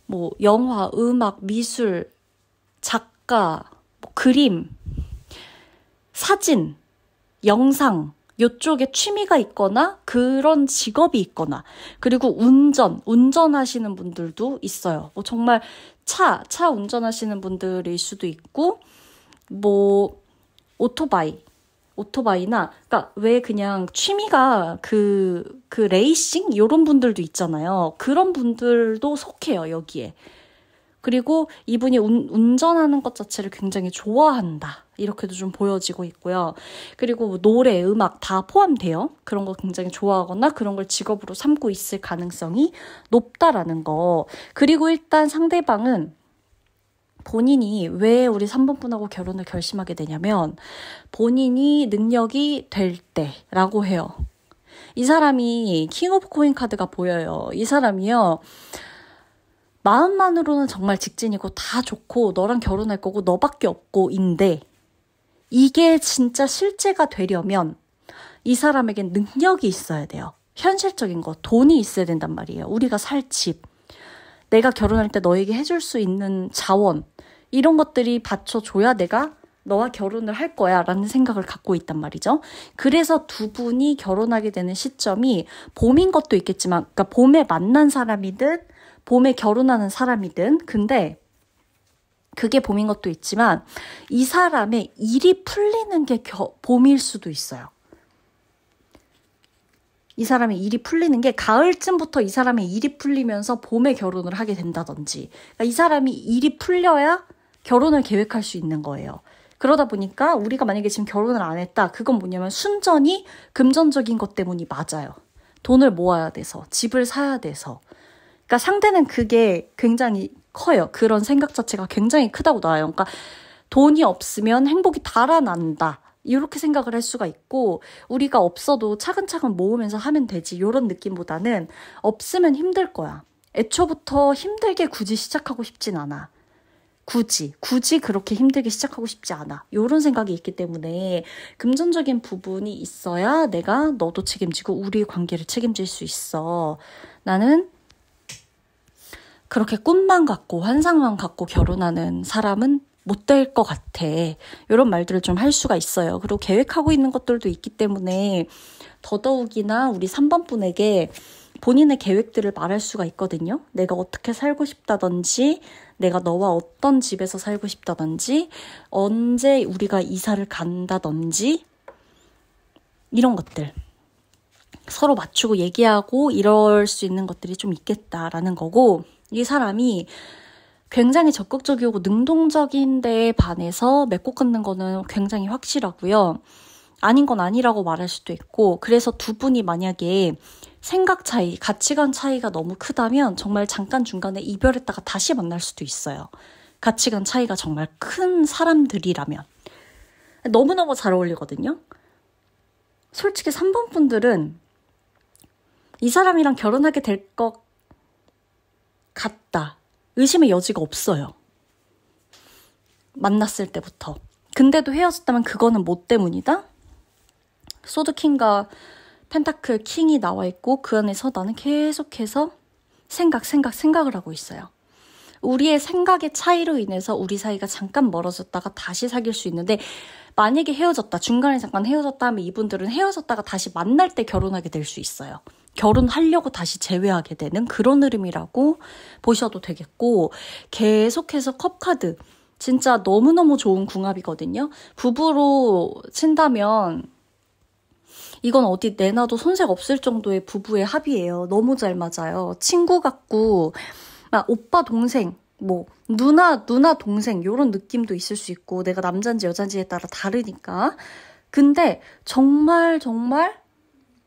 S1: 뭐 영화, 음악, 미술, 작가, 뭐 그림, 사진, 영상 요쪽에 취미가 있거나 그런 직업이 있거나 그리고 운전하시는 분들도 있어요. 뭐 정말 차 운전하시는 분들일 수도 있고 뭐 오토바이나 그러니까 왜 그냥 취미가 그 레이싱 요런 분들도 있잖아요. 그런 분들도 속해요, 여기에. 그리고 이분이 운전하는 것 자체를 굉장히 좋아한다. 이렇게도 좀 보여지고 있고요. 그리고 뭐 노래, 음악 다 포함돼요. 그런 거 굉장히 좋아하거나 그런 걸 직업으로 삼고 있을 가능성이 높다라는 거. 그리고 일단 상대방은 본인이 왜 우리 3번 분하고 결혼을 결심하게 되냐면 본인이 능력이 될 때라고 해요. 이 사람이 킹 오브 코인 카드가 보여요. 이 사람이요. 마음만으로는 정말 직진이고 다 좋고 너랑 결혼할 거고 너밖에 없고인데 이게 진짜 실제가 되려면 이 사람에겐 능력이 있어야 돼요. 현실적인 거, 돈이 있어야 된단 말이에요. 우리가 살 집, 내가 결혼할 때 너에게 해줄 수 있는 자원 이런 것들이 받쳐줘야 내가 너와 결혼을 할 거야 라는 생각을 갖고 있단 말이죠. 그래서 두 분이 결혼하게 되는 시점이 봄인 것도 있겠지만 그러니까 봄에 만난 사람이든 봄에 결혼하는 사람이든 근데 그게 봄인 것도 있지만 이 사람의 일이 풀리는 게 봄일 수도 있어요. 이 사람의 일이 풀리는 게 가을쯤부터 이 사람의 일이 풀리면서 봄에 결혼을 하게 된다든지 그러니까 이 사람이 일이 풀려야 결혼을 계획할 수 있는 거예요. 그러다 보니까 우리가 만약에 지금 결혼을 안 했다. 그건 뭐냐면 순전히 금전적인 것 때문이 맞아요. 돈을 모아야 돼서 집을 사야 돼서 그러니까 상대는 그게 굉장히 커요. 그런 생각 자체가 굉장히 크다고 나와요. 그러니까 돈이 없으면 행복이 달아난다. 이렇게 생각을 할 수가 있고 우리가 없어도 차근차근 모으면서 하면 되지. 이런 느낌보다는 없으면 힘들 거야. 애초부터 힘들게 굳이 시작하고 싶진 않아. 굳이 그렇게 힘들게 시작하고 싶지 않아. 이런 생각이 있기 때문에 금전적인 부분이 있어야 내가 너도 책임지고 우리의 관계를 책임질 수 있어. 나는 그렇게 꿈만 갖고 환상만 갖고 결혼하는 사람은 못 될 것 같아. 이런 말들을 좀 할 수가 있어요. 그리고 계획하고 있는 것들도 있기 때문에 더더욱이나 우리 3번 분에게 본인의 계획들을 말할 수가 있거든요. 내가 어떻게 살고 싶다든지 내가 너와 어떤 집에서 살고 싶다든지 언제 우리가 이사를 간다든지 이런 것들. 서로 맞추고 얘기하고 이럴 수 있는 것들이 좀 있겠다라는 거고 이 사람이 굉장히 적극적이고 능동적인 데에 반해서 맺고 끊는 거는 굉장히 확실하고요. 아닌 건 아니라고 말할 수도 있고 그래서 두 분이 만약에 생각 차이, 가치관 차이가 너무 크다면 정말 잠깐 중간에 이별했다가 다시 만날 수도 있어요. 가치관 차이가 정말 큰 사람들이라면. 너무너무 잘 어울리거든요. 솔직히 3번 분들은 이 사람이랑 결혼하게 될 것 같다. 의심의 여지가 없어요. 만났을 때부터. 근데도 헤어졌다면 그거는 뭐 때문이다? 소드킹과 펜타클 킹이 나와 있고 그 안에서 나는 계속해서 생각을 하고 있어요. 우리의 생각의 차이로 인해서 우리 사이가 잠깐 멀어졌다가 다시 사귈 수 있는데 만약에 헤어졌다, 중간에 잠깐 헤어졌다 하면 이분들은 헤어졌다가 다시 만날 때 결혼하게 될 수 있어요. 결혼하려고 다시 재회하게 되는 그런 흐름이라고 보셔도 되겠고 계속해서 컵카드 진짜 너무너무 좋은 궁합이거든요. 부부로 친다면 이건 어디 내놔도 손색 없을 정도의 부부의 합이에요. 너무 잘 맞아요. 친구 같고 오빠 동생 뭐 누나 동생 이런 느낌도 있을 수 있고 내가 남자인지 여자인지에 따라 다르니까 근데 정말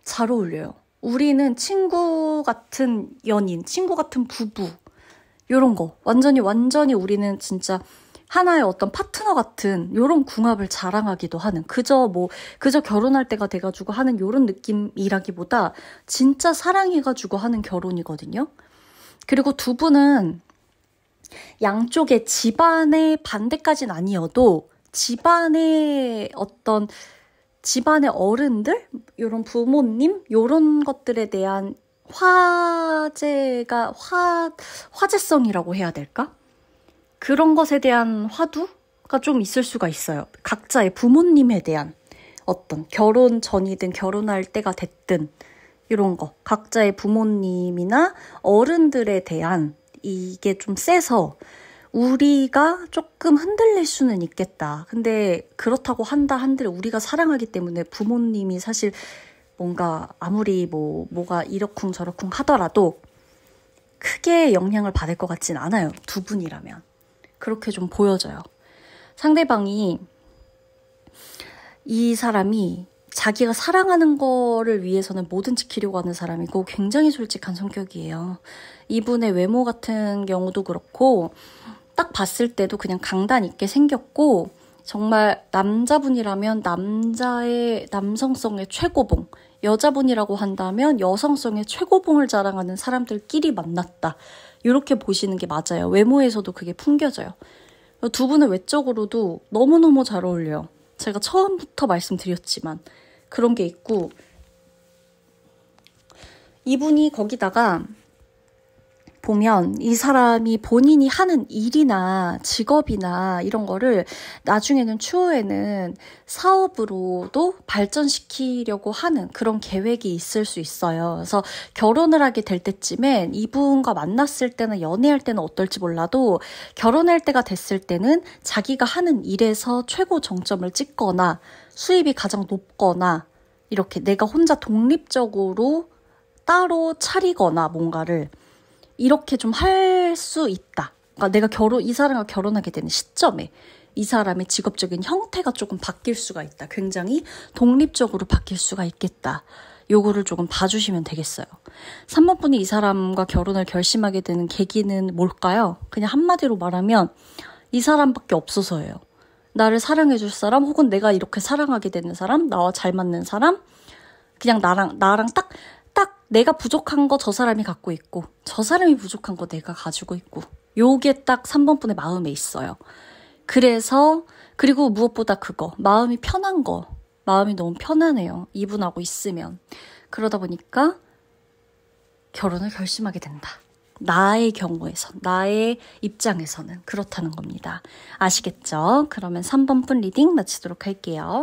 S1: 잘 어울려요. 우리는 친구 같은 연인, 친구 같은 부부 이런 거 완전히 우리는 진짜 하나의 어떤 파트너 같은 이런 궁합을 자랑하기도 하는 그저 결혼할 때가 돼가지고 하는 이런 느낌이라기보다 진짜 사랑해가지고 하는 결혼이거든요. 그리고 두 분은 양쪽의 집안의 반대까지는 아니어도 집안의 어른들, 이런 부모님, 이런 것들에 대한 화제성이라고 해야 될까? 그런 것에 대한 화두가 좀 있을 수가 있어요. 각자의 부모님에 대한 어떤 결혼 전이든 결혼할 때가 됐든 이런 거. 각자의 부모님이나 어른들에 대한 이게 좀 세서 우리가 조금 흔들릴 수는 있겠다. 근데 그렇다고 한들 우리가 사랑하기 때문에 부모님이 사실 뭔가 아무리 뭐가 이러쿵 저러쿵 하더라도 크게 영향을 받을 것 같진 않아요. 두 분이라면. 그렇게 좀 보여져요. 상대방이 이 사람이 자기가 사랑하는 거를 위해서는 뭐든 지키려고 하는 사람이고 굉장히 솔직한 성격이에요. 이분의 외모 같은 경우도 그렇고 딱 봤을 때도 그냥 강단 있게 생겼고 정말 남자분이라면 남자의 남성성의 최고봉, 여자분이라고 한다면 여성성의 최고봉을 자랑하는 사람들끼리 만났다. 이렇게 보시는 게 맞아요. 외모에서도 그게 풍겨져요. 두 분은 외적으로도 너무너무 잘 어울려요. 제가 처음부터 말씀드렸지만 그런 게 있고 이분이 거기다가 보면 이 사람이 본인이 하는 일이나 직업이나 이런 거를 나중에는 추후에는 사업으로도 발전시키려고 하는 그런 계획이 있을 수 있어요. 그래서 결혼을 하게 될 때쯤엔 이분과 만났을 때는 연애할 때는 어떨지 몰라도 결혼할 때가 됐을 때는 자기가 하는 일에서 최고 정점을 찍거나 수입이 가장 높거나 이렇게 내가 혼자 독립적으로 따로 차리거나 뭔가를 이렇게 좀 할 수 있다. 그러니까 내가 이 사람과 결혼하게 되는 시점에 이 사람의 직업적인 형태가 조금 바뀔 수가 있다. 굉장히 독립적으로 바뀔 수가 있겠다. 요거를 조금 봐주시면 되겠어요. 3번 분이 이 사람과 결혼을 결심하게 되는 계기는 뭘까요? 그냥 한마디로 말하면 이 사람밖에 없어서예요. 나를 사랑해줄 사람 혹은 내가 이렇게 사랑하게 되는 사람, 나와 잘 맞는 사람, 그냥 나랑 딱 내가 부족한 거 저 사람이 갖고 있고 저 사람이 부족한 거 내가 가지고 있고 요게 딱 3번 분의 마음에 있어요. 그래서 그리고 무엇보다 그거 마음이 편한 거 마음이 너무 편하네요. 이분하고 있으면. 그러다 보니까 결혼을 결심하게 된다. 나의 경우에선 나의 입장에서는 그렇다는 겁니다. 아시겠죠? 그러면 3번 분 리딩 마치도록 할게요.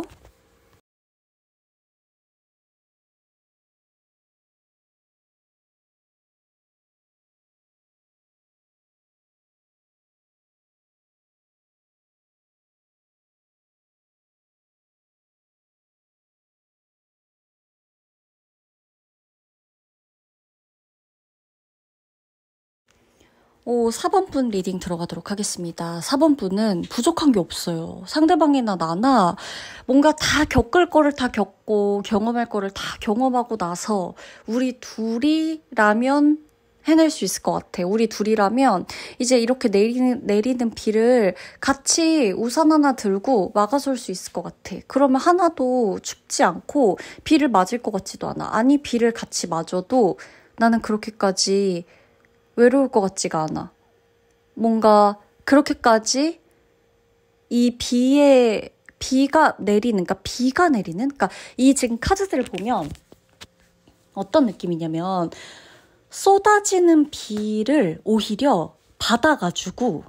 S1: 오, 4번 분 리딩 들어가도록 하겠습니다. 4번 분은 부족한 게 없어요. 상대방이나 나나 뭔가 다 겪을 거를 다 겪고 경험할 거를 다 경험하고 나서 우리 둘이라면 해낼 수 있을 것 같아. 우리 둘이라면 이제 이렇게 내리는 비를 같이 우산 하나 들고 막아설 수 있을 것 같아. 그러면 하나도 춥지 않고 비를 맞을 것 같지도 않아. 아니, 비를 같이 맞아도 나는 그렇게까지 외로울 것 같지가 않아. 뭔가 그렇게까지 이 비가 내리는, 그러니까 이 지금 카드들을 보면 어떤 느낌이냐면 쏟아지는 비를 오히려 받아가지고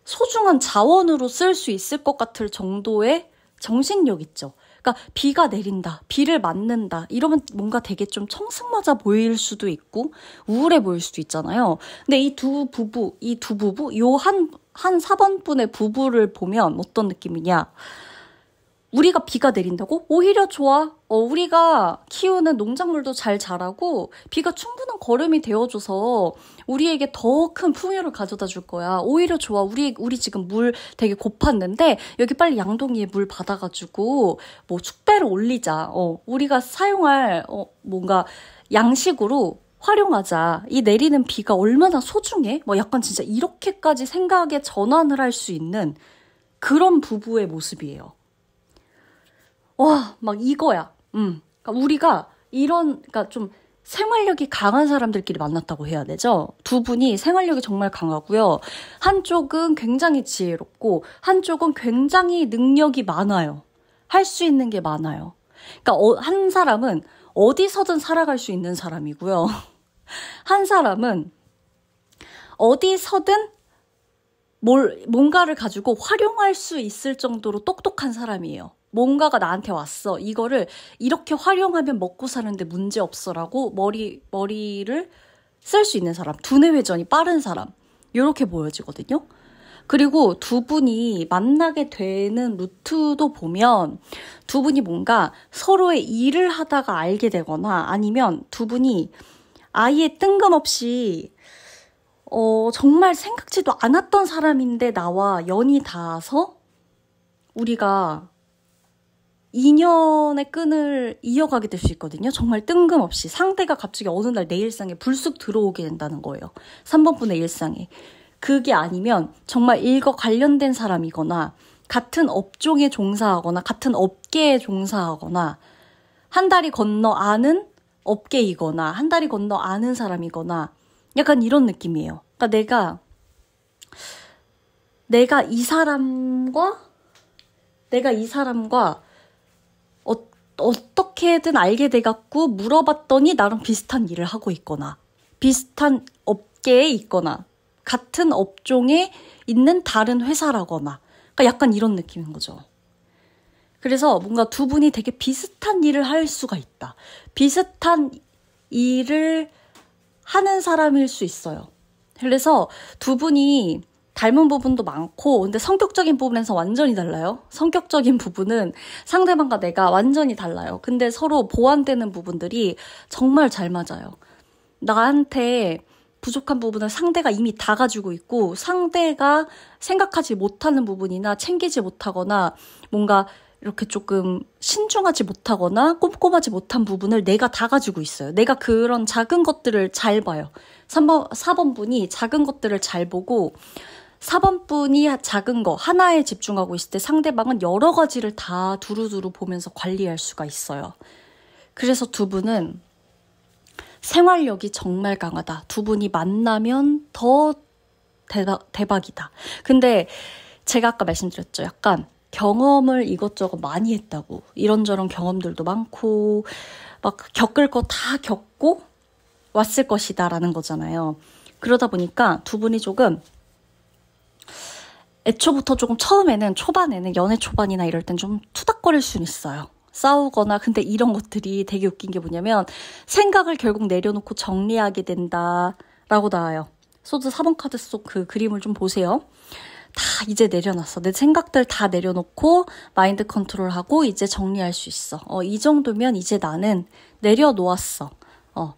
S1: 소중한 자원으로 쓸 수 있을 것 같을 정도의 정신력 있죠. 그러니까 비가 내린다, 비를 맞는다 이러면 뭔가 되게 좀 청승맞아 보일 수도 있고 우울해 보일 수도 있잖아요. 근데 이 두 부부 요 한 4번 분의 부부를 보면 어떤 느낌이냐. 우리가 비가 내린다고? 오히려 좋아. 우리가 키우는 농작물도 잘 자라고 비가 충분한 거름이 되어줘서 우리에게 더 큰 풍요를 가져다 줄 거야. 오히려 좋아. 우리 지금 물 되게 고팠는데 여기 빨리 양동이에 물 받아가지고 뭐 축배를 올리자. 우리가 사용할 뭔가 양식으로 활용하자. 이 내리는 비가 얼마나 소중해? 뭐 약간 진짜 이렇게까지 생각에 전환을 할 수 있는 그런 부부의 모습이에요. 와, 막 이거야. 그러니까 우리가 그러니까 좀 생활력이 강한 사람들끼리 만났다고 해야 되죠. 두 분이 생활력이 정말 강하고요. 한쪽은 굉장히 지혜롭고 한쪽은 굉장히 능력이 많아요. 할 수 있는 게 많아요. 그러니까 한 사람은 어디서든 살아갈 수 있는 사람이고요. 한 사람은 어디서든 뭔가를 가지고 활용할 수 있을 정도로 똑똑한 사람이에요. 뭔가가 나한테 왔어. 이거를 이렇게 활용하면 먹고 사는데 문제 없어라고 머리를 쓸 수 있는 사람. 두뇌 회전이 빠른 사람. 이렇게 보여지거든요. 그리고 두 분이 만나게 되는 루트도 보면 두 분이 뭔가 서로의 일을 하다가 알게 되거나 아니면 두 분이 아예 뜬금없이 정말 생각지도 않았던 사람인데 나와 연이 닿아서 우리가 인연의 끈을 이어가게 될 수 있거든요. 정말 뜬금없이 상대가 갑자기 어느 날 내 일상에 불쑥 들어오게 된다는 거예요. 3번 분의 일상에. 그게 아니면 정말 일과 관련된 사람이거나 같은 업종에 종사하거나 같은 업계에 종사하거나 한 다리 건너 아는 업계이거나 한 다리 건너 아는 사람이거나 약간 이런 느낌이에요. 그러니까 내가 이 사람과 어떻게든 알게 돼갖고 물어봤더니 나랑 비슷한 일을 하고 있거나 비슷한 업계에 있거나 같은 업종에 있는 다른 회사라거나 그러니까 약간 이런 느낌인 거죠. 그래서 뭔가 두 분이 되게 비슷한 일을 할 수가 있다. 비슷한 일을 하는 사람일 수 있어요. 그래서 두 분이 닮은 부분도 많고 근데 성격적인 부분에서 완전히 달라요. 성격적인 부분은 상대방과 내가 완전히 달라요. 근데 서로 보완되는 부분들이 정말 잘 맞아요. 나한테 부족한 부분을 상대가 이미 다 가지고 있고 상대가 생각하지 못하는 부분이나 챙기지 못하거나 뭔가 이렇게 조금 신중하지 못하거나 꼼꼼하지 못한 부분을 내가 다 가지고 있어요. 내가 그런 작은 것들을 잘 봐요. 4번 분이 작은 것들을 잘 보고 4번 분이 작은 거 하나에 집중하고 있을 때 상대방은 여러 가지를 다 두루두루 보면서 관리할 수가 있어요. 그래서 두 분은 생활력이 정말 강하다. 두 분이 만나면 더 대박이다. 근데 제가 아까 말씀드렸죠. 약간 경험을 이것저것 많이 했다고. 이런저런 경험들도 많고 막 겪을 거 다 겪고 왔을 것이다라는 거잖아요. 그러다 보니까 두 분이 조금 애초부터 조금 초반에는 연애 초반이나 이럴 땐 좀 투닥거릴 수는 있어요. 싸우거나 근데 이런 것들이 되게 웃긴 게 뭐냐면 생각을 결국 내려놓고 정리하게 된다라고 나와요. 소드 4번 카드 속 그 그림을 좀 보세요. 다 이제 내려놨어. 내 생각들 다 내려놓고 마인드 컨트롤하고 이제 정리할 수 있어. 이 정도면 이제 나는 내려놓았어.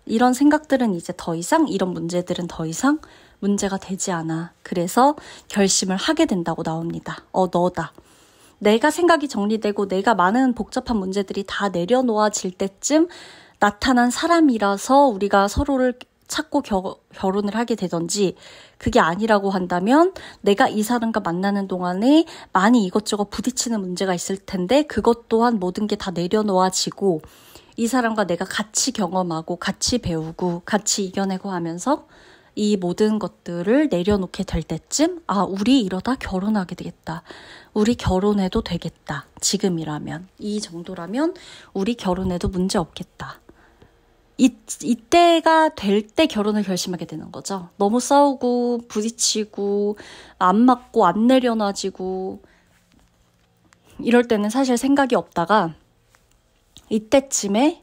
S1: 이런 생각들은 이제 더 이상 이런 문제들은 더 이상 문제가 되지 않아. 그래서 결심을 하게 된다고 나옵니다. 너다. 내가 생각이 정리되고 내가 많은 복잡한 문제들이 다 내려놓아질 때쯤 나타난 사람이라서 우리가 서로를 찾고 결혼을 하게 되던지 그게 아니라고 한다면 내가 이 사람과 만나는 동안에 많이 이것저것 부딪히는 문제가 있을 텐데 그것 또한 모든 게 다 내려놓아지고 이 사람과 내가 같이 경험하고 같이 배우고 같이 이겨내고 하면서 이 모든 것들을 내려놓게 될 때쯤 우리 이러다 결혼하게 되겠다. 우리 결혼해도 되겠다. 지금이라면. 이 정도라면 우리 결혼해도 문제 없겠다. 이때가 될 때 결혼을 결심하게 되는 거죠. 너무 싸우고 부딪히고 안 맞고 안 내려놔지고 이럴 때는 사실 생각이 없다가 이때쯤에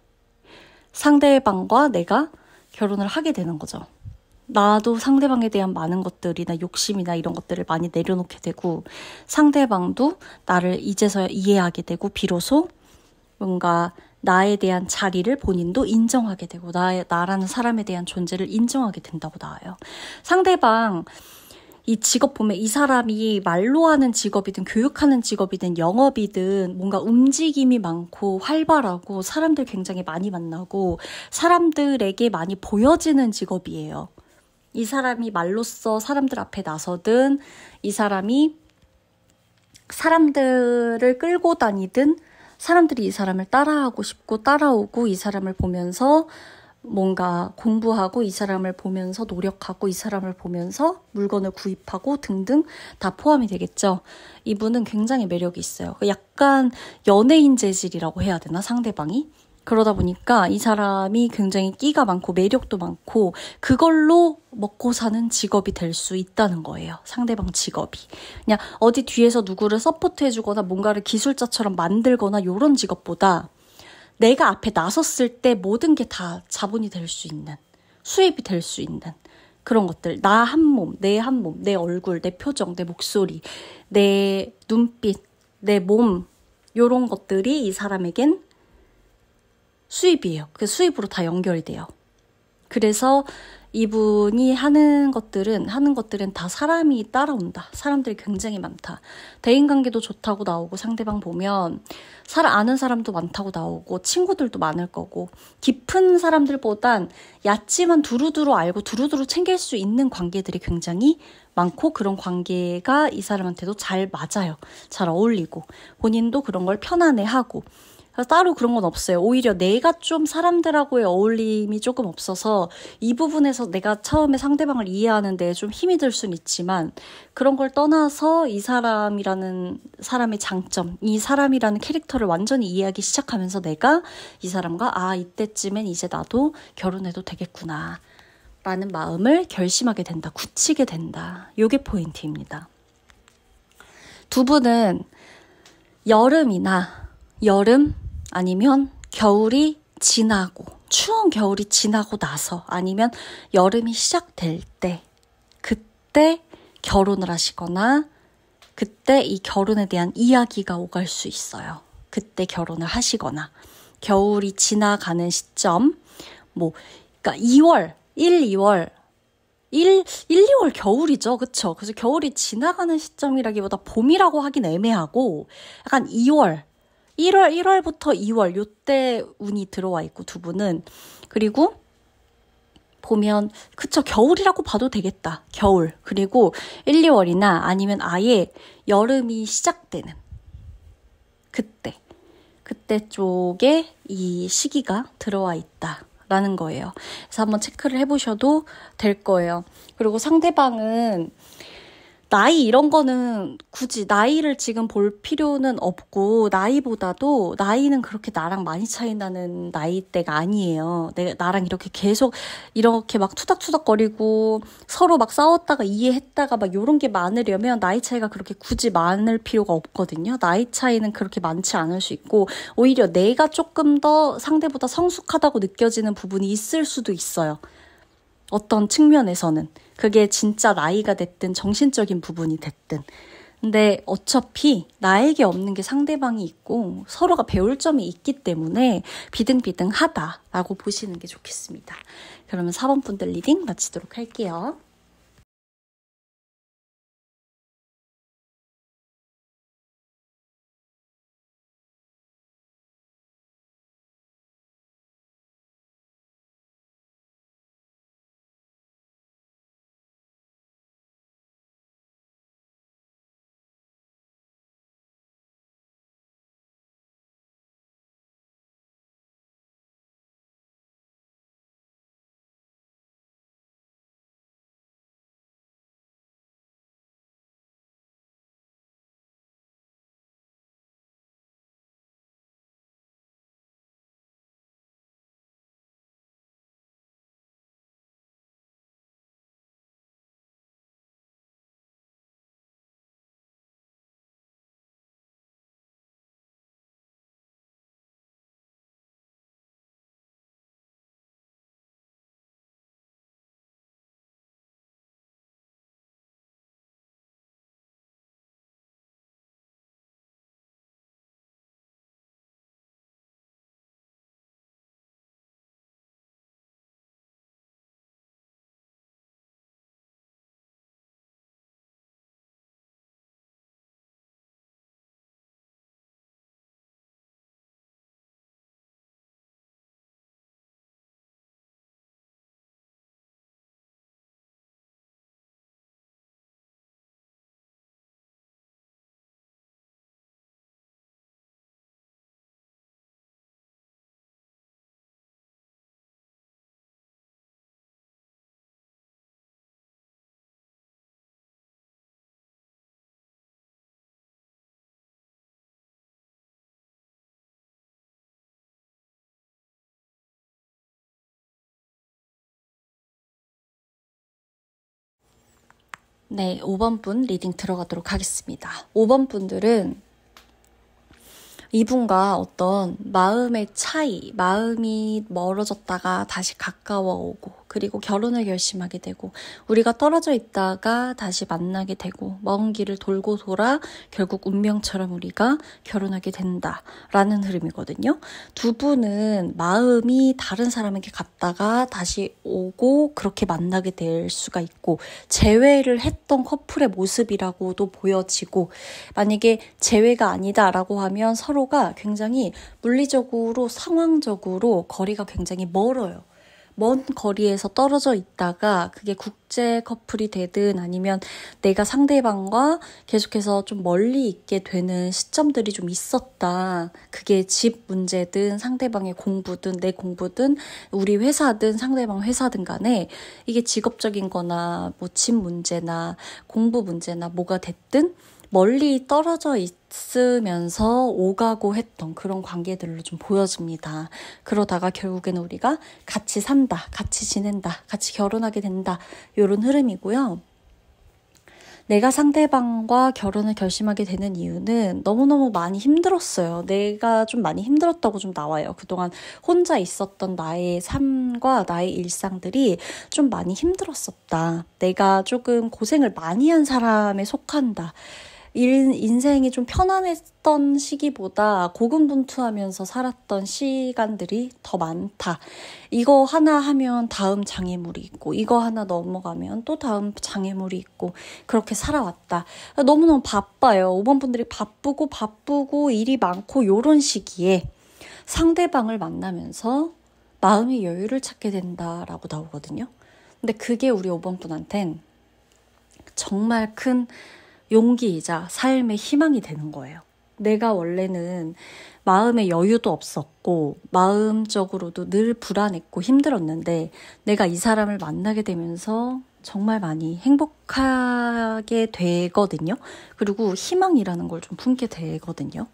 S1: 상대방과 내가 결혼을 하게 되는 거죠. 나도 상대방에 대한 많은 것들이나 욕심이나 이런 것들을 많이 내려놓게 되고 상대방도 나를 이제서야 이해하게 되고 비로소 뭔가 나에 대한 자리를 본인도 인정하게 되고 나라는 사람에 대한 존재를 인정하게 된다고 나와요. 상대방 이 직업 보면 이 사람이 말로 하는 직업이든 교육하는 직업이든 영업이든 뭔가 움직임이 많고 활발하고 사람들 굉장히 많이 만나고 사람들에게 많이 보여지는 직업이에요. 이 사람이 말로써 사람들 앞에 나서든 이 사람이 사람들을 끌고 다니든 사람들이 이 사람을 따라하고 싶고 따라오고 이 사람을 보면서 뭔가 공부하고 이 사람을 보면서 노력하고 이 사람을 보면서 물건을 구입하고 등등 다 포함이 되겠죠. 이분은 굉장히 매력이 있어요. 약간 연예인 재질이라고 해야 되나 상대방이? 그러다 보니까 이 사람이 굉장히 끼가 많고 매력도 많고 그걸로 먹고 사는 직업이 될 수 있다는 거예요. 상대방 직업이. 그냥 어디 뒤에서 누구를 서포트해주거나 뭔가를 기술자처럼 만들거나 이런 직업보다 내가 앞에 나섰을 때 모든 게 다 자본이 될 수 있는, 수입이 될 수 있는 그런 것들. 나 한 몸, 내 얼굴, 내 표정, 내 목소리, 내 눈빛, 내 몸, 요런 것들이 이 사람에겐 수입이에요. 그 수입으로 다 연결이 돼요. 그래서 이분이 하는 것들은 다 사람이 따라온다. 사람들이 굉장히 많다. 대인관계도 좋다고 나오고 상대방 보면 아는 사람도 많다고 나오고 친구들도 많을 거고 깊은 사람들보단 얕지만 두루두루 알고 두루두루 챙길 수 있는 관계들이 굉장히 많고 그런 관계가 이 사람한테도 잘 맞아요. 잘 어울리고 본인도 그런 걸 편안해하고 따로 그런 건 없어요. 오히려 내가 좀 사람들하고의 어울림이 조금 없어서 이 부분에서 내가 처음에 상대방을 이해하는 데 좀 힘이 들 수는 있지만 그런 걸 떠나서 이 사람이라는 사람의 장점, 이 사람이라는 캐릭터를 완전히 이해하기 시작하면서 내가 이 사람과 이때쯤엔 이제 나도 결혼해도 되겠구나 라는 마음을 결심하게 된다. 굳히게 된다. 요게 포인트입니다. 두 분은 여름 아니면 겨울이 지나고 추운 겨울이 지나고 나서 아니면 여름이 시작될 때 그때 결혼을 하시거나 그때 이 결혼에 대한 이야기가 오갈 수 있어요. 그때 결혼을 하시거나 겨울이 지나가는 시점 그러니까 2월 2월 겨울이죠. 그쵸? 그래서 겨울이 지나가는 시점이라기보다 봄이라고 하긴 애매하고 약간 1월부터 2월 요때 운이 들어와 있고 두 분은 그리고 보면 그쵸 겨울이라고 봐도 되겠다. 겨울 그리고 1, 2월이나 아니면 아예 여름이 시작되는 그때 쪽에 이 시기가 들어와 있다라는 거예요. 그래서 한번 체크를 해보셔도 될 거예요. 그리고 상대방은 나이 이런 거는 굳이 나이를 지금 볼 필요는 없고 나이는 그렇게 나랑 많이 차이 나는 나이대가 아니에요. 나랑 이렇게 계속 이렇게 막 투닥투닥거리고 서로 막 싸웠다가 이해했다가 막 요런 게 많으려면 나이 차이가 그렇게 굳이 많을 필요가 없거든요. 나이 차이는 그렇게 많지 않을 수 있고 오히려 내가 조금 더 상대보다 성숙하다고 느껴지는 부분이 있을 수도 있어요. 어떤 측면에서는 그게 진짜 나이가 됐든 정신적인 부분이 됐든 근데 어차피 나에게 없는 게 상대방이 있고 서로가 배울 점이 있기 때문에 비등비등하다라고 보시는 게 좋겠습니다. 그러면 4번 분들 리딩 마치도록 할게요. 네, 5번 분 리딩 들어가도록 하겠습니다. 5번 분들은 이분과 어떤 마음의 차이, 마음이 멀어졌다가 다시 가까워 오고, 그리고 결혼을 결심하게 되고, 우리가 떨어져 있다가 다시 만나게 되고, 먼 길을 돌고 돌아 결국 운명처럼 우리가 결혼하게 된다라는 흐름이거든요. 두 분은 마음이 다른 사람에게 갔다가 다시 오고 그렇게 만나게 될 수가 있고, 재회를 했던 커플의 모습이라고도 보여지고, 만약에 재회가 아니다라고 하면 서로가 굉장히 물리적으로, 상황적으로 거리가 굉장히 멀어요. 먼 거리에서 떨어져 있다가 그게 국제 커플이 되든 아니면 내가 상대방과 계속해서 좀 멀리 있게 되는 시점들이 좀 있었다. 그게 집 문제든 상대방의 공부든 내 공부든 우리 회사든 상대방 회사든 간에 이게 직업적인 거나 뭐 집 문제나 공부 문제나 뭐가 됐든 멀리 떨어져 있으면서 오가고 했던 그런 관계들로 좀 보여집니다. 그러다가 결국에는 우리가 같이 산다, 같이 지낸다, 같이 결혼하게 된다, 이런 흐름이고요. 내가 상대방과 결혼을 결심하게 되는 이유는 너무너무 많이 힘들었어요. 내가 좀 많이 힘들었다고 좀 나와요. 그동안 혼자 있었던 나의 삶과 나의 일상들이 좀 많이 힘들었었다. 내가 조금 고생을 많이 한 사람에 속한다. 인생이 좀 편안했던 시기보다 고군분투하면서 살았던 시간들이 더 많다. 이거 하나 하면 다음 장애물이 있고, 이거 하나 넘어가면 또 다음 장애물이 있고, 그렇게 살아왔다. 너무너무 바빠요. 5번 분들이 바쁘고 일이 많고 요런 시기에 상대방을 만나면서 마음의 여유를 찾게 된다라고 나오거든요. 근데 그게 우리 5번 분한텐 정말 큰 용기이자 삶의 희망이 되는 거예요. 내가 원래는 마음의 여유도 없었고 마음적으로도 늘 불안했고 힘들었는데 내가 이 사람을 만나게 되면서 정말 많이 행복하게 되거든요. 그리고 희망이라는 걸 좀 품게 되거든요.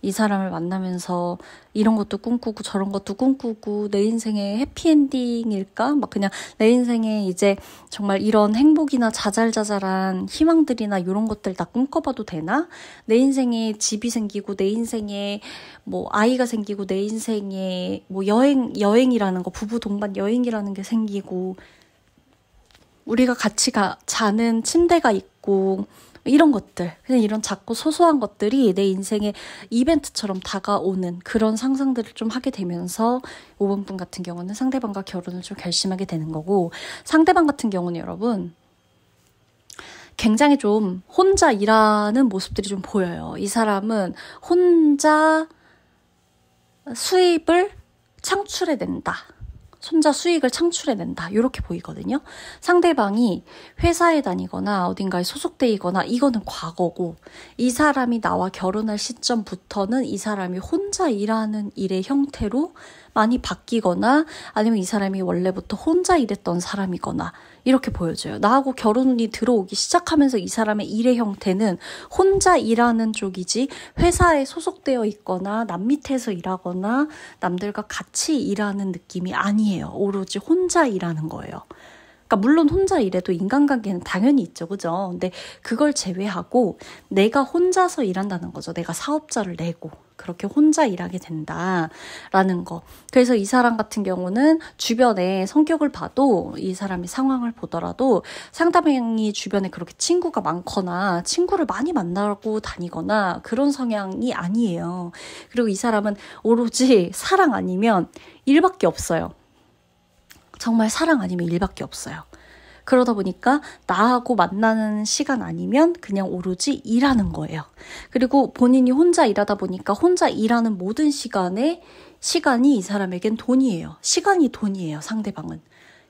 S1: 이 사람을 만나면서 이런 것도 꿈꾸고 저런 것도 꿈꾸고 내 인생의 해피엔딩일까? 막 그냥 내 인생에 이제 정말 이런 행복이나 자잘자잘한 희망들이나 이런 것들 다 꿈꿔봐도 되나? 내 인생에 집이 생기고 내 인생에 뭐 아이가 생기고 내 인생에 뭐 여행이라는 거, 부부 동반 여행이라는 게 생기고 우리가 같이 자는 침대가 있고 이런 것들, 그냥 이런 작고 소소한 것들이 내 인생의 이벤트처럼 다가오는 그런 상상들을 좀 하게 되면서 5번 분 같은 경우는 상대방과 결혼을 좀 결심하게 되는 거고, 상대방 같은 경우는 여러분 굉장히 좀 혼자 일하는 모습들이 좀 보여요. 이 사람은 혼자 수입을 창출해낸다. 혼자 수익을 창출해낸다. 이렇게 보이거든요. 상대방이 회사에 다니거나 어딘가에 소속돼 있거나 이거는 과거고, 이 사람이 나와 결혼할 시점부터는 이 사람이 혼자 일하는 일의 형태로 많이 바뀌거나 아니면 이 사람이 원래부터 혼자 일했던 사람이거나 이렇게 보여져요. 나하고 결혼이 들어오기 시작하면서 이 사람의 일의 형태는 혼자 일하는 쪽이지 회사에 소속되어 있거나 남 밑에서 일하거나 남들과 같이 일하는 느낌이 아니에요. 오로지 혼자 일하는 거예요. 그러니까 물론 혼자 일해도 인간관계는 당연히 있죠. 그죠? 근데 그걸 제외하고 내가 혼자서 일한다는 거죠. 내가 사업자를 내고 그렇게 혼자 일하게 된다라는 거. 그래서 이 사람 같은 경우는 주변에 성격을 봐도, 이 사람의 상황을 보더라도 상대방이 주변에 그렇게 친구가 많거나 친구를 많이 만나고 다니거나 그런 성향이 아니에요. 그리고 이 사람은 오로지 사랑 아니면 일밖에 없어요. 정말 사랑 아니면 일밖에 없어요. 그러다 보니까 나하고 만나는 시간 아니면 그냥 오로지 일하는 거예요. 그리고 본인이 혼자 일하다 보니까 혼자 일하는 모든 시간이 이 사람에겐 돈이에요. 시간이 돈이에요. 상대방은.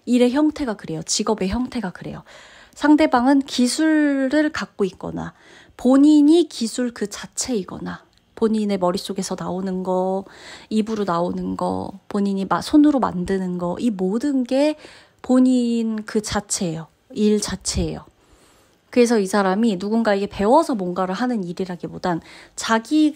S1: 일의 형태가 그래요. 직업의 형태가 그래요. 상대방은 기술을 갖고 있거나 본인이 기술 그 자체이거나 본인의 머릿속에서 나오는 거, 입으로 나오는 거, 본인이 손으로 만드는 거, 이 모든 게 본인 그 자체예요. 일 자체예요. 그래서 이 사람이 누군가에게 배워서 뭔가를 하는 일이라기보단 자기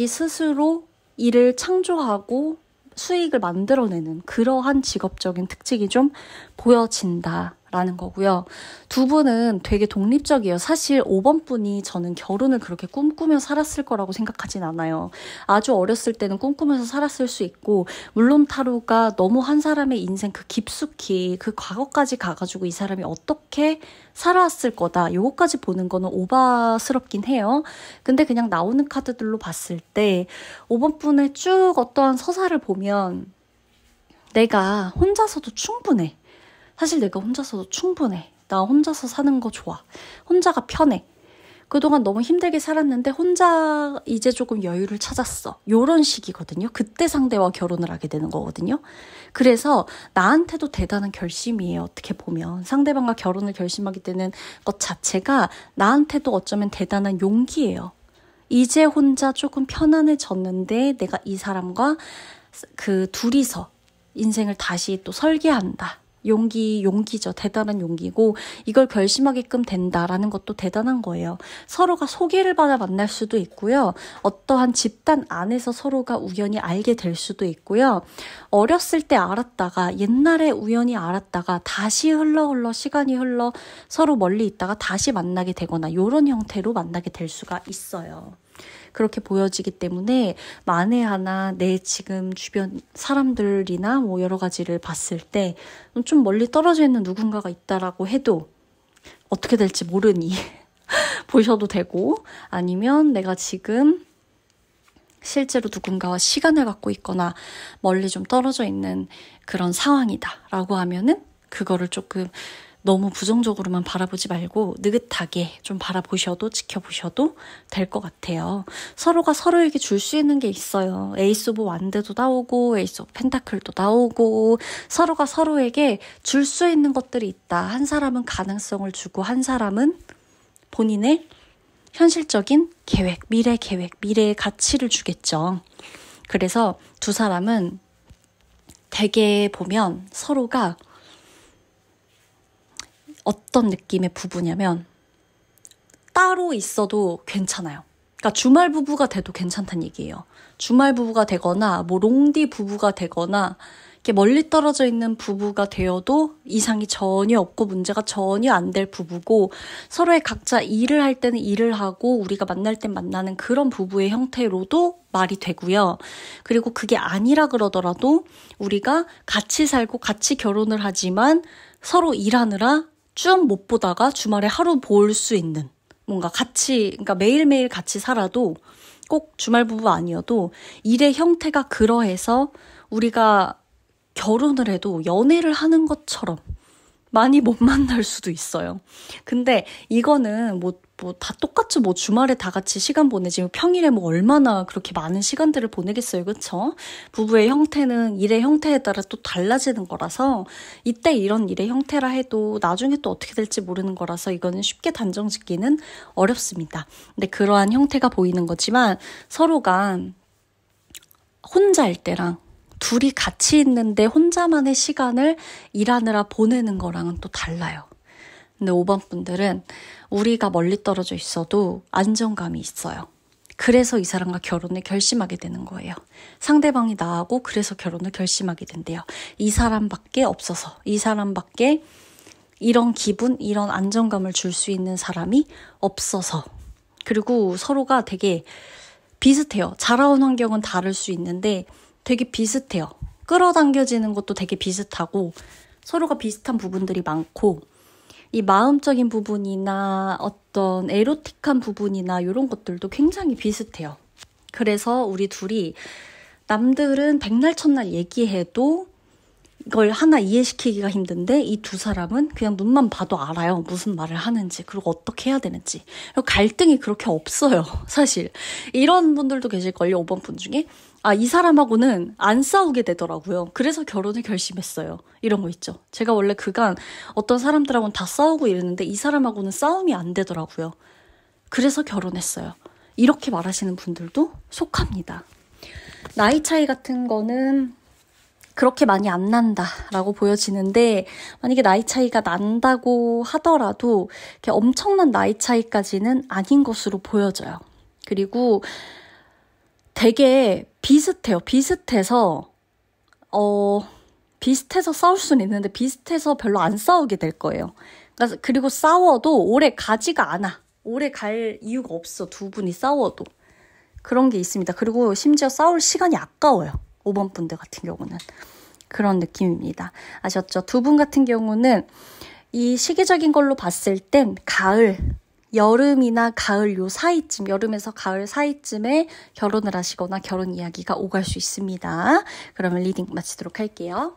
S1: 스스로 일을 창조하고 수익을 만들어내는 그러한 직업적인 특징이 좀 보여진다라는 라는 거고요. 두 분은 되게 독립적이에요. 사실 5번 분이 저는 결혼을 그렇게 꿈꾸며 살았을 거라고 생각하진 않아요. 아주 어렸을 때는 꿈꾸면서 살았을 수 있고, 물론 타로가 너무 한 사람의 인생 그 깊숙이 그 과거까지 가가지고 이 사람이 어떻게 살아왔을 거다, 요거까지 보는 거는 오바스럽긴 해요. 근데 그냥 나오는 카드들로 봤을 때 5번 분의 쭉 어떠한 서사를 보면 내가 혼자서도 충분해. 사실 내가 혼자서도 충분해. 나 혼자서 사는 거 좋아. 혼자가 편해. 그동안 너무 힘들게 살았는데 혼자 이제 조금 여유를 찾았어. 요런 식이거든요. 그때 상대와 결혼을 하게 되는 거거든요. 그래서 나한테도 대단한 결심이에요. 어떻게 보면. 상대방과 결혼을 결심하게 되는 것 자체가 나한테도 어쩌면 대단한 용기예요. 이제 혼자 조금 편안해졌는데 내가 이 사람과 그 둘이서 인생을 다시 또 설계한다. 용기죠. 대단한 용기고, 이걸 결심하게끔 된다라는 것도 대단한 거예요. 서로가 소개를 받아 만날 수도 있고요. 어떠한 집단 안에서 서로가 우연히 알게 될 수도 있고요. 어렸을 때 알았다가, 옛날에 우연히 알았다가 다시 흘러 시간이 흘러 서로 멀리 있다가 다시 만나게 되거나 이런 형태로 만나게 될 수가 있어요. 그렇게 보여지기 때문에 만에 하나 내 지금 주변 사람들이나 뭐 여러 가지를 봤을 때 좀 멀리 떨어져 있는 누군가가 있다라고 해도 어떻게 될지 모르니 보셔도 되고, 아니면 내가 지금 실제로 누군가와 시간을 갖고 있거나 멀리 좀 떨어져 있는 그런 상황이다라고 하면은 그거를 조금 너무 부정적으로만 바라보지 말고 느긋하게 좀 바라보셔도 지켜보셔도 될 것 같아요. 서로가 서로에게 줄 수 있는 게 있어요. 에이스 오브 완드도 나오고 에이스 오브 펜타클도 나오고, 서로가 서로에게 줄 수 있는 것들이 있다. 한 사람은 가능성을 주고 한 사람은 본인의 현실적인 계획, 미래의 가치를 주겠죠. 그래서 두 사람은 되게 보면 서로가 어떤 느낌의 부부냐면 따로 있어도 괜찮아요. 그러니까 주말 부부가 돼도 괜찮다는 얘기예요. 주말 부부가 되거나 뭐 롱디 부부가 되거나 이렇게 멀리 떨어져 있는 부부가 되어도 이상이 전혀 없고 문제가 전혀 안 될 부부고, 서로의 각자 일을 할 때는 일을 하고 우리가 만날 땐 만나는 그런 부부의 형태로도 말이 되고요. 그리고 그게 아니라 그러더라도 우리가 같이 살고 같이 결혼을 하지만 서로 일하느라 쭉 못 보다가 주말에 하루 볼 수 있는, 뭔가 같이, 그러니까 매일매일 같이 살아도 꼭 주말 부부 아니어도 일의 형태가 그러해서 우리가 결혼을 해도 연애를 하는 것처럼 많이 못 만날 수도 있어요. 근데 이거는 뭐 다 똑같죠. 뭐 주말에 다 같이 시간 보내지 평일에 뭐 얼마나 그렇게 많은 시간들을 보내겠어요. 그쵸? 부부의 형태는 일의 형태에 따라 또 달라지는 거라서, 이때 이런 일의 형태라 해도 나중에 또 어떻게 될지 모르는 거라서 이거는 쉽게 단정 짓기는 어렵습니다. 근데 그러한 형태가 보이는 거지만 서로가 혼자일 때랑 둘이 같이 있는데 혼자만의 시간을 일하느라 보내는 거랑은 또 달라요. 근데 5번 분들은 우리가 멀리 떨어져 있어도 안정감이 있어요. 그래서 이 사람과 결혼을 결심하게 되는 거예요. 상대방이 나하고 그래서 결혼을 결심하게 된대요. 이 사람밖에 없어서, 이 사람밖에 이런 기분, 이런 안정감을 줄 수 있는 사람이 없어서. 그리고 서로가 되게 비슷해요. 자라온 환경은 다를 수 있는데 되게 비슷해요. 끌어당겨지는 것도 되게 비슷하고 서로가 비슷한 부분들이 많고, 이 마음적인 부분이나 어떤 에로틱한 부분이나 이런 것들도 굉장히 비슷해요. 그래서 우리 둘이 남들은 백날 첫날 얘기해도 이걸 하나 이해시키기가 힘든데 이 두 사람은 그냥 눈만 봐도 알아요. 무슨 말을 하는지, 그리고 어떻게 해야 되는지. 그리고 갈등이 그렇게 없어요. 사실 이런 분들도 계실걸요. 5번 분 중에. 이 사람하고는 안 싸우게 되더라고요. 그래서 결혼을 결심했어요. 이런 거 있죠. 제가 원래 그간 어떤 사람들하고는 다 싸우고 이랬는데 이 사람하고는 싸움이 안 되더라고요. 그래서 결혼했어요. 이렇게 말하시는 분들도 속합니다. 나이 차이 같은 거는 그렇게 많이 안 난다라고 보여지는데, 만약에 나이 차이가 난다고 하더라도 이렇게 엄청난 나이 차이까지는 아닌 것으로 보여져요. 그리고 되게 비슷해요. 비슷해서 비슷해서 싸울 수는 있는데 비슷해서 별로 안 싸우게 될 거예요. 그리고 싸워도 오래 가지가 않아. 오래 갈 이유가 없어. 두 분이 싸워도. 그런 게 있습니다. 그리고 심지어 싸울 시간이 아까워요. 5번 분들 같은 경우는. 그런 느낌입니다. 아셨죠? 두 분 같은 경우는 이 시기적인 걸로 봤을 땐 가을, 여름이나 가을 요 사이쯤, 여름에서 가을 사이쯤에 결혼을 하시거나 결혼 이야기가 오갈 수 있습니다. 그러면 리딩 마치도록 할게요.